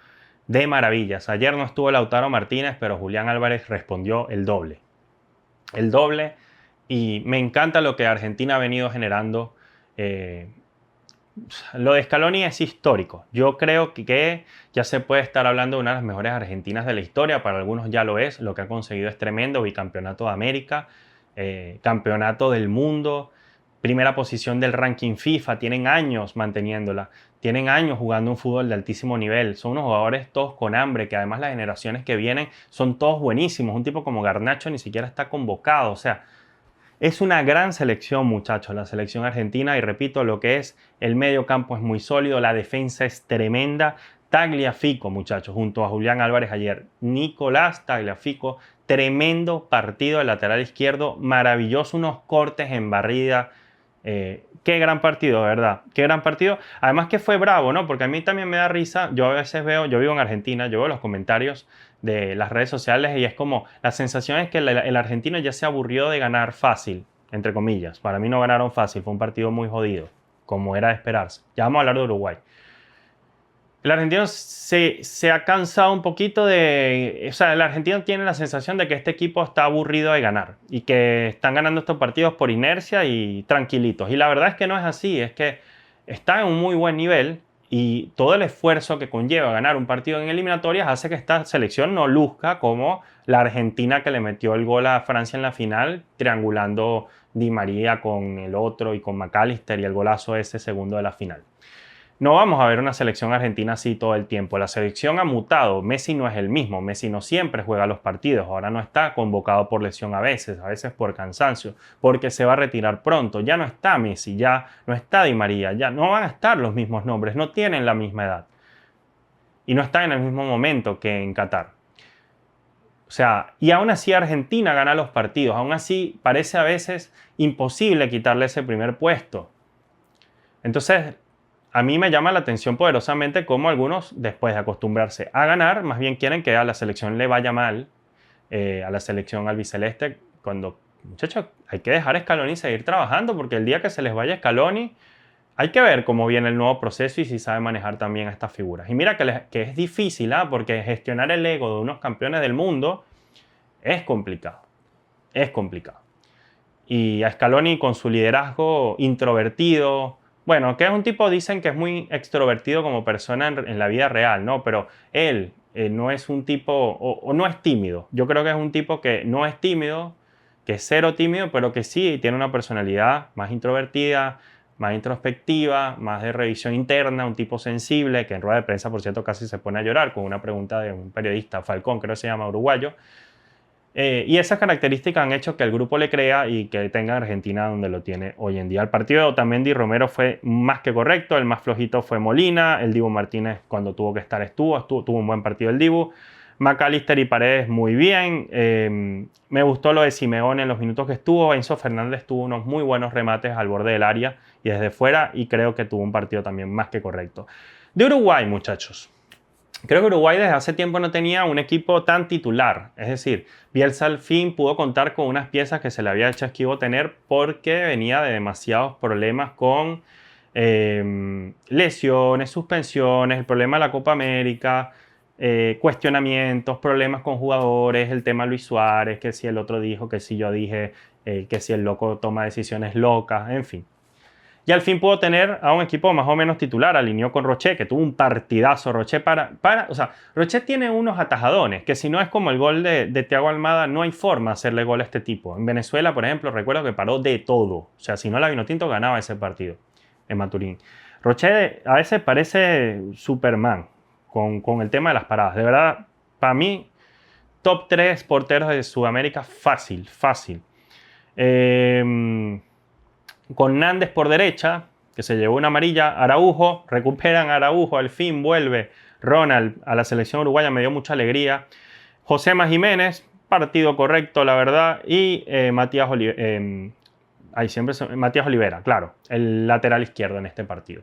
de maravillas. Ayer no estuvo Lautaro Martínez, pero Julián Álvarez respondió el doble. El doble. Y me encanta lo que Argentina ha venido generando. Lo de Scaloni es histórico. Yo creo que ya se puede estar hablando de una de las mejores Argentinas de la historia. Para algunos ya lo es. Lo que ha conseguido es tremendo. Bicampeonato de América, campeonato del mundo. primera posición del ranking FIFA, tienen años manteniéndola, tienen años jugando un fútbol de altísimo nivel, son unos jugadores todos con hambre, que además las generaciones que vienen son todos buenísimos, un tipo como Garnacho ni siquiera está convocado, o sea, es una gran selección, muchachos, la selección argentina, y repito, lo que es el medio campo es muy sólido, la defensa es tremenda. Tagliafico, muchachos, junto a Julián Álvarez ayer. Nicolás Tagliafico, tremendo partido de lateral izquierdo, maravilloso, unos cortes en barrida. Qué gran partido, de verdad, qué gran partido. Además que fue bravo, ¿no? Porque a mí también me da risa, yo a veces veo, yo vivo en Argentina, yo veo los comentarios de las redes sociales y es como, la sensación es que el argentino ya se aburrió de ganar fácil, entre comillas. Para mí no ganaron fácil, fue un partido muy jodido, como era de esperarse. Ya vamos a hablar de Uruguay. El argentino se ha cansado un poquito de... O sea, el argentino tiene la sensación de que este equipo está aburrido de ganar y que están ganando estos partidos por inercia y tranquilitos. Y la verdad es que no es así, es que está en un muy buen nivel y todo el esfuerzo que conlleva ganar un partido en eliminatorias hace que esta selección no luzca como la Argentina que le metió el gol a Francia en la final, triangulando Di María con el otro y con McAllister y el golazo ese segundo de la final. No vamos a ver una selección argentina así todo el tiempo. La selección ha mutado. Messi no es el mismo. Messi no siempre juega los partidos. Ahora no está convocado por lesión a veces por cansancio, porque se va a retirar pronto. Ya no está Messi, ya no está Di María, ya no van a estar los mismos nombres, no tienen la misma edad. Y no están en el mismo momento que en Qatar. O sea, y aún así Argentina gana los partidos. Aún así parece a veces imposible quitarle ese primer puesto. Entonces, a mí me llama la atención poderosamente cómo algunos, después de acostumbrarse a ganar, más bien quieren que a la selección le vaya mal, a la selección albiceleste, cuando, muchachos, hay que dejar a Scaloni seguir trabajando, porque el día que se les vaya Scaloni, hay que ver cómo viene el nuevo proceso y si sabe manejar también a estas figuras. Y mira que es difícil, porque gestionar el ego de unos campeones del mundo es complicado, es complicado. Y a Scaloni con su liderazgo introvertido, bueno, que es un tipo, dicen que es muy extrovertido como persona en la vida real, ¿no? Pero él no es un tipo, o no es tímido. Yo creo que es un tipo que no es tímido, que es cero tímido, pero que sí tiene una personalidad más introvertida, más introspectiva, más de revisión interna, un tipo sensible, que en rueda de prensa, por cierto, casi se pone a llorar con una pregunta de un periodista, Falcón, creo que se llama, uruguayo. Y esas características han hecho que el grupo le crea y que tenga a Argentina donde lo tiene hoy en día. El partido de Otamendi y Romero fue más que correcto, el más flojito fue Molina, el Dibu Martínez cuando tuvo que estar tuvo un buen partido el Dibu. McAllister y Paredes muy bien. Me gustó lo de Simeone en los minutos que estuvo. Enzo Fernández tuvo unos muy buenos remates al borde del área y desde fuera, y creo que tuvo un partido también más que correcto. De Uruguay, muchachos. Creo que Uruguay desde hace tiempo no tenía un equipo tan titular. Es decir, Bielsa al fin pudo contar con unas piezas que se le había hecho esquivo tener porque venía de demasiados problemas con lesiones, suspensiones, el problema de la Copa América, cuestionamientos, problemas con jugadores, el tema Luis Suárez, que si el otro dijo, que si yo dije, que si el loco toma decisiones locas, en fin. Y al fin pudo tener a un equipo más o menos titular. Alineó con Rochet, que tuvo un partidazo. Rochet o sea, Rochet tiene unos atajadones, que si no es como el gol de Thiago Almada, no hay forma de hacerle gol a este tipo. En Venezuela, por ejemplo, recuerdo que paró de todo. O sea, si no la Vinotinto ganaba ese partido en Maturín. Rochet a veces parece Superman con el tema de las paradas. De verdad, para mí, top 3 porteros de Sudamérica fácil, fácil. Con Nández por derecha, que se llevó una amarilla, Araujo, recuperan a Araujo, al fin vuelve Ronald a la selección uruguaya, me dio mucha alegría. Josema Jiménez, partido correcto, la verdad, y Matías Olivera, claro, el lateral izquierdo en este partido.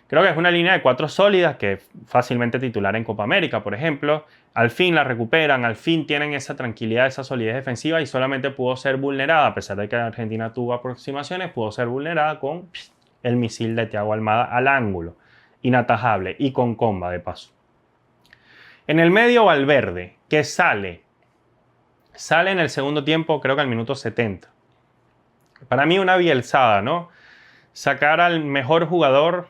Creo que es una línea de 4 sólidas que fácilmente titular en Copa América, por ejemplo. Al fin la recuperan, al fin tienen esa tranquilidad, esa solidez defensiva y solamente pudo ser vulnerada, a pesar de que Argentina tuvo aproximaciones, pudo ser vulnerada con el misil de Thiago Almada al ángulo. Inatajable y con comba de paso. En el medio Valverde, que sale en el segundo tiempo, creo que al minuto 70. Para mí una bielzada, ¿no? Sacar al mejor jugador,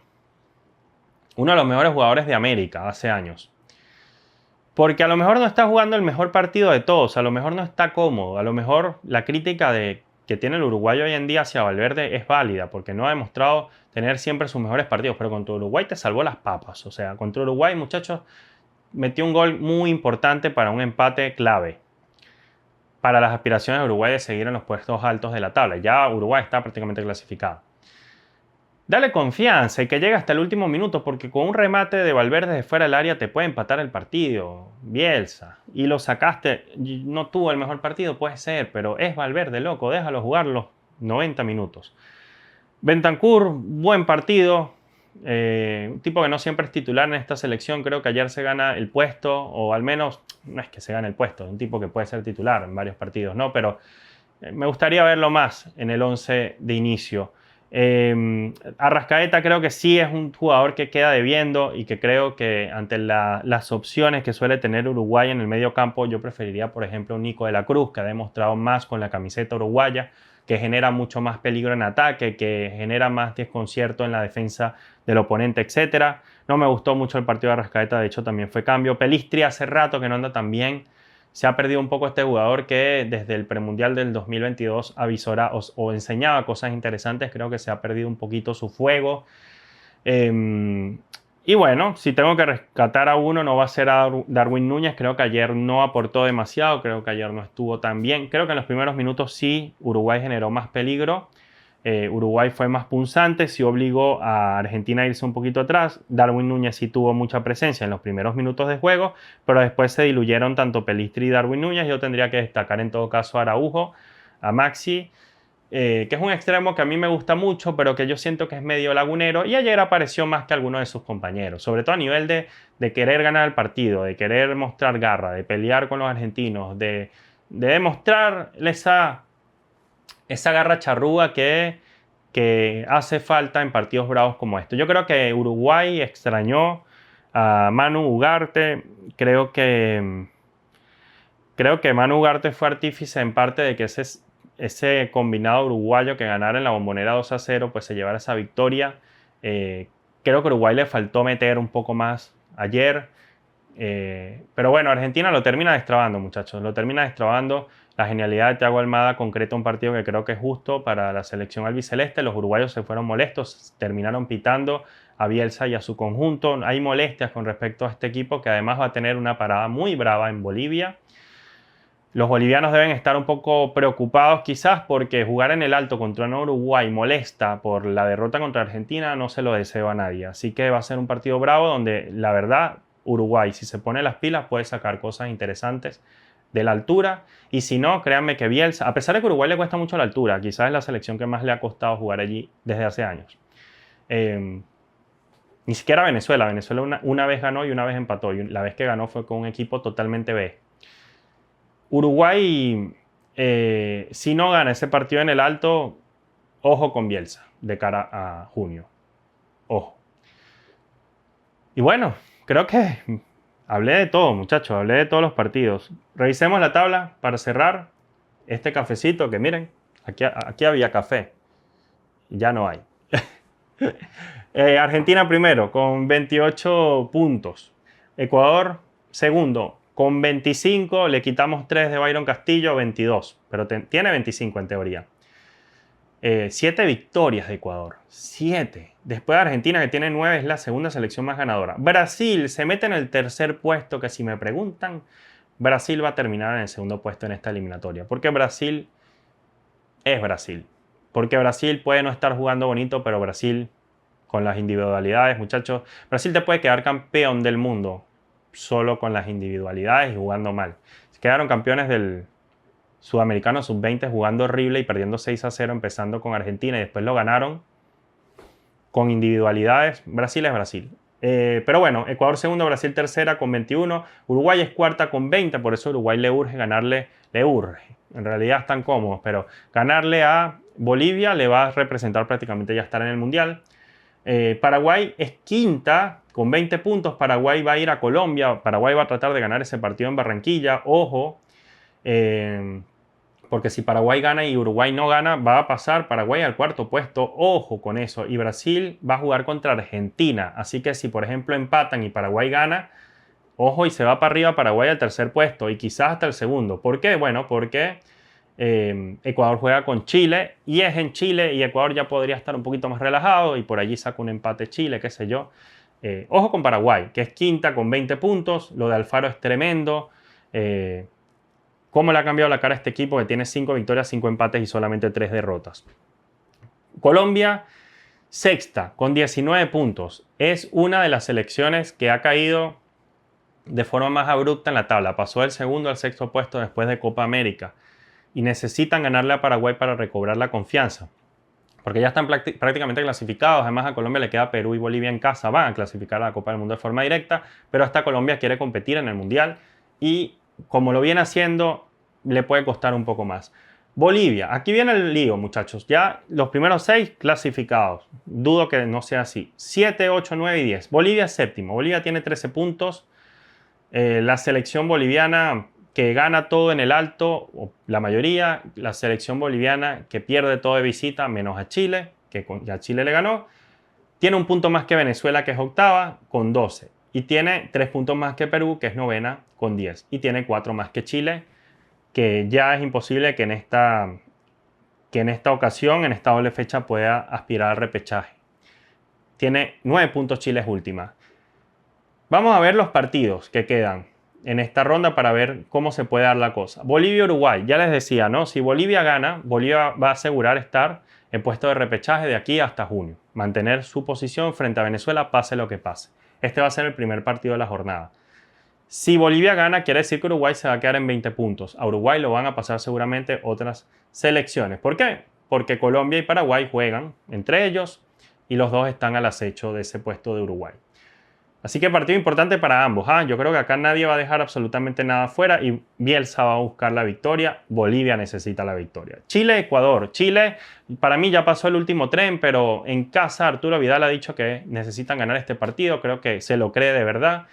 uno de los mejores jugadores de América hace años. Porque a lo mejor no está jugando el mejor partido de todos, a lo mejor no está cómodo, a lo mejor la crítica de que tiene el uruguayo hoy en día hacia Valverde es válida, porque no ha demostrado tener siempre sus mejores partidos, pero contra Uruguay te salvó las papas. O sea, contra Uruguay, muchachos, metió un gol muy importante para un empate clave para las aspiraciones de Uruguay de seguir en los puestos altos de la tabla. Ya Uruguay está prácticamente clasificado. Dale confianza y que llegue hasta el último minuto, porque con un remate de Valverde de fuera del área te puede empatar el partido, Bielsa. Y lo sacaste, no tuvo el mejor partido, puede ser, pero es Valverde, loco, déjalo jugar los 90 minutos. Bentancur, buen partido. Un tipo que no siempre es titular en esta selección, creo que ayer se gana el puesto, o al menos, no es que se gane el puesto, un tipo que puede ser titular en varios partidos, ¿no? Pero me gustaría verlo más en el 11 de inicio. Arrascaeta creo que sí es un jugador que queda debiendo y que creo que ante las opciones que suele tener Uruguay en el medio campo, yo preferiría, por ejemplo, un Nico de la Cruz, que ha demostrado más con la camiseta uruguaya, que genera mucho más peligro en ataque, que genera más desconcierto en la defensa del oponente, etc. No me gustó mucho el partido de Arrascaeta, de hecho también fue cambio. Pelistri hace rato que no anda tan bien. Se ha perdido un poco este jugador que desde el premundial del 2022 avisora o enseñaba cosas interesantes. Creo que se ha perdido un poquito su fuego. Y bueno, si tengo que rescatar a uno, no va a ser a Darwin Núñez. Creo que ayer no aportó demasiado. Creo que ayer no estuvo tan bien. Creo que en los primeros minutos sí Uruguay generó más peligro. Uruguay fue más punzante, sí obligó a Argentina a irse un poquito atrás. Darwin Núñez sí tuvo mucha presencia en los primeros minutos de juego, pero después se diluyeron tanto Pelistri y Darwin Núñez. Yo tendría que destacar en todo caso a Araujo, a Maxi, que es un extremo que a mí me gusta mucho, pero que yo siento que es medio lagunero, y ayer apareció más que alguno de sus compañeros, sobre todo a nivel de querer ganar el partido, de querer mostrar garra, de pelear con los argentinos, de demostrar esa garra charrúa que hace falta en partidos bravos como este. Yo creo que Uruguay extrañó a Manu Ugarte. Creo que Manu Ugarte fue artífice en parte de que ese combinado uruguayo que ganara en la Bombonera 2-0 pues se llevara esa victoria. Creo que Uruguay le faltó meter un poco más ayer. Pero bueno, Argentina lo termina destrabando, muchachos. Lo termina destrabando. La genialidad de Thiago Almada concreta un partido que creo que es justo para la selección albiceleste. Los uruguayos se fueron molestos, terminaron pitando a Bielsa y a su conjunto. Hay molestias con respecto a este equipo, que además va a tener una parada muy brava en Bolivia. Los bolivianos deben estar un poco preocupados quizás porque jugar en el Alto contra un Uruguay molesta por la derrota contra Argentina, no se lo deseo a nadie. Así que va a ser un partido bravo donde la verdad Uruguay, si se pone las pilas, puede sacar cosas interesantes de la altura. Y si no, créanme que Bielsa, a pesar de que Uruguay le cuesta mucho la altura, quizás es la selección que más le ha costado jugar allí desde hace años. Ni siquiera Venezuela. Venezuela una vez ganó y una vez empató. Y la vez que ganó fue con un equipo totalmente B. Uruguay, si no gana ese partido en el Alto, ojo con Bielsa de cara a junio. Ojo. Y bueno, creo que hablé de todo, muchachos. Hablé de todos los partidos. Revisemos la tabla para cerrar este cafecito que miren, aquí había café. Ya no hay. Argentina primero con 28 puntos. Ecuador segundo con 25. Le quitamos 3 de Byron Castillo, 22. Pero tiene 25 en teoría. 7 victorias de Ecuador. 7. Después de Argentina, que tiene 9, es la segunda selección más ganadora. Brasil se mete en el tercer puesto, que si me preguntan, Brasil va a terminar en el segundo puesto en esta eliminatoria. Porque Brasil es Brasil. Porque Brasil puede no estar jugando bonito, pero Brasil, con las individualidades, muchachos, Brasil te puede quedar campeón del mundo solo con las individualidades y jugando mal. Quedaron campeones del Sudamericano sub-20 jugando horrible y perdiendo 6-0, empezando con Argentina, y después lo ganaron con individualidades. Brasil es Brasil. Pero bueno, Ecuador segundo, Brasil tercera con 21. Uruguay es cuarta con 20, por eso Uruguay le urge ganarle, en realidad están cómodos, pero ganarle a Bolivia le va a representar prácticamente ya estar en el Mundial. Paraguay es quinta con 20 puntos. Paraguay va a ir a Colombia. Paraguay va a tratar de ganar ese partido en Barranquilla. Ojo, porque si Paraguay gana y Uruguay no gana, va a pasar Paraguay al cuarto puesto. Ojo con eso. Y Brasil va a jugar contra Argentina. Así que si, por ejemplo, empatan y Paraguay gana, ojo, y se va para arriba Paraguay al tercer puesto y quizás hasta el segundo. ¿Por qué? Bueno, porque Ecuador juega con Chile y es en Chile y Ecuador ya podría estar un poquito más relajado y por allí saca un empate Chile, qué sé yo. Ojo con Paraguay, que es quinta con 20 puntos. Lo de Alfaro es tremendo. ¿Cómo le ha cambiado la cara a este equipo que tiene 5 victorias, 5 empates y solamente 3 derrotas? Colombia, sexta con 19 puntos. Es una de las selecciones que ha caído de forma más abrupta en la tabla. Pasó del segundo al sexto puesto después de Copa América. Y necesitan ganarle a Paraguay para recobrar la confianza. Porque ya están prácticamente clasificados. Además, a Colombia le queda Perú y Bolivia en casa. Van a clasificar a la Copa del Mundo de forma directa. Pero hasta Colombia quiere competir en el Mundial. Y como lo viene haciendo, le puede costar un poco más. Bolivia. Aquí viene el lío, muchachos. Ya los primeros 6 clasificados. Dudo que no sea así. 7, 8, 9 y 10. Bolivia séptimo. Bolivia tiene 13 puntos. La selección boliviana que gana todo en el alto, o la mayoría, la selección boliviana que pierde todo de visita, menos a Chile, que ya Chile le ganó, tiene un punto más que Venezuela, que es octava, con 12. Y tiene 3 puntos más que Perú, que es novena, con 10. Y tiene 4 más que Chile, que ya es imposible que en esta ocasión, en esta doble fecha, pueda aspirar al repechaje. Tiene 9 puntos Chile, es última. Vamos a ver los partidos que quedan en esta ronda para ver cómo se puede dar la cosa. Bolivia-Uruguay, ya les decía, ¿no? Si Bolivia gana, Bolivia va a asegurar estar en puesto de repechaje de aquí hasta junio. Mantener su posición frente a Venezuela, pase lo que pase. Este va a ser el primer partido de la jornada. Si Bolivia gana, quiere decir que Uruguay se va a quedar en 20 puntos. A Uruguay lo van a pasar seguramente otras selecciones. ¿Por qué? Porque Colombia y Paraguay juegan entre ellos y los dos están al acecho de ese puesto de Uruguay. Así que partido importante para ambos. Yo creo que acá nadie va a dejar absolutamente nada fuera y Bielsa va a buscar la victoria. Bolivia necesita la victoria. Chile-Ecuador. Chile, para mí ya pasó el último tren, pero en casa Arturo Vidal ha dicho que necesitan ganar este partido. Creo que se lo cree de verdad.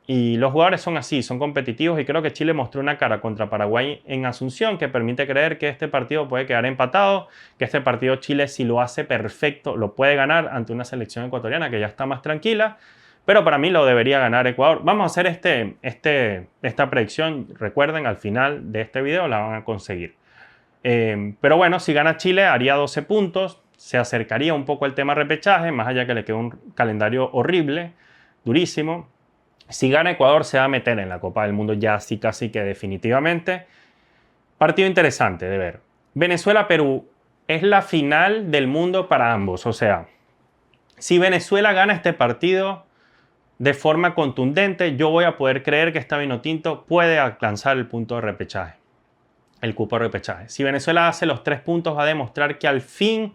Y los jugadores son así, son competitivos y creo que Chile mostró una cara contra Paraguay en Asunción que permite creer que este partido puede quedar empatado, que este partido Chile, si lo hace perfecto, lo puede ganar ante una selección ecuatoriana que ya está más tranquila. Pero para mí lo debería ganar Ecuador. Vamos a hacer esta predicción. Recuerden, al final de este video la van a conseguir. Pero bueno, si gana Chile haría 12 puntos. Se acercaría un poco el tema repechaje, más allá que le quede un calendario horrible, durísimo. Si gana Ecuador se va a meter en la Copa del Mundo ya así casi que definitivamente. Partido interesante de ver. Venezuela-Perú es la final del mundo para ambos. O sea, si Venezuela gana este partido de forma contundente, yo voy a poder creer que esta Vinotinto puede alcanzar el punto de repechaje, el cupo de repechaje. Si Venezuela hace los 3 puntos, va a demostrar que al fin,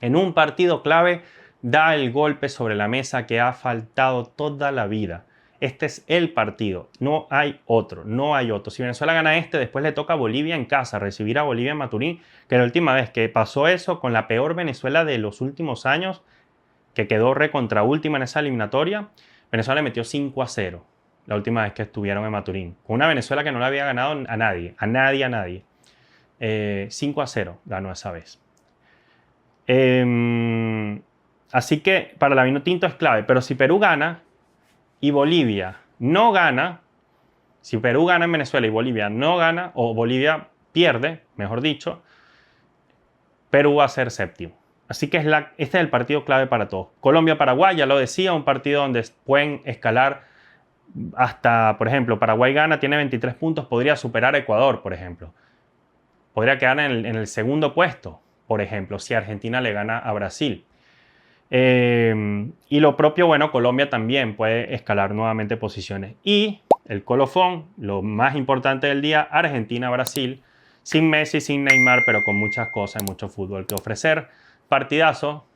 en un partido clave, da el golpe sobre la mesa que ha faltado toda la vida. Este es el partido, no hay otro, no hay otro. Si Venezuela gana después le toca a Bolivia en casa, recibir a Bolivia en Maturín, que la última vez que pasó eso con la peor Venezuela de los últimos años, que quedó recontra última en esa eliminatoria, Venezuela le metió 5-0 la última vez que estuvieron en Maturín. Con una Venezuela que no le había ganado a nadie. 5-0 ganó esa vez. Así que para la Vinotinto es clave. Pero si Perú gana y Bolivia no gana, si Perú gana en Venezuela y Bolivia no gana, o Bolivia pierde, mejor dicho, Perú va a ser séptimo. Así que este es el partido clave para todos. Colombia-Paraguay, ya lo decía, un partido donde pueden escalar hasta, por ejemplo, Paraguay gana, tiene 23 puntos, podría superar a Ecuador, por ejemplo. Podría quedar en el segundo puesto, por ejemplo, si Argentina le gana a Brasil. Y lo propio, bueno, Colombia también puede escalar nuevamente posiciones. Y el colofón, lo más importante del día, Argentina-Brasil, sin Messi, sin Neymar, pero con muchas cosas y mucho fútbol que ofrecer. Partidazo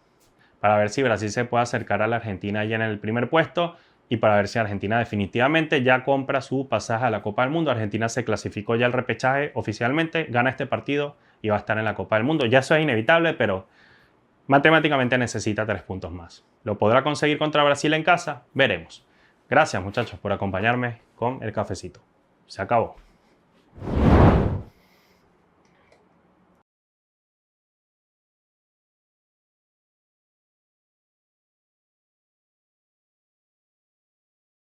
para ver si Brasil se puede acercar a la Argentina ya en el primer puesto y para ver si Argentina definitivamente ya compra su pasaje a la Copa del Mundo. Argentina se clasificó ya al repechaje oficialmente, gana este partido y va a estar en la Copa del Mundo. Ya eso es inevitable, pero matemáticamente necesita 3 puntos más. ¿Lo podrá conseguir contra Brasil en casa? Veremos. Gracias, muchachos, por acompañarme con el cafecito. Se acabó.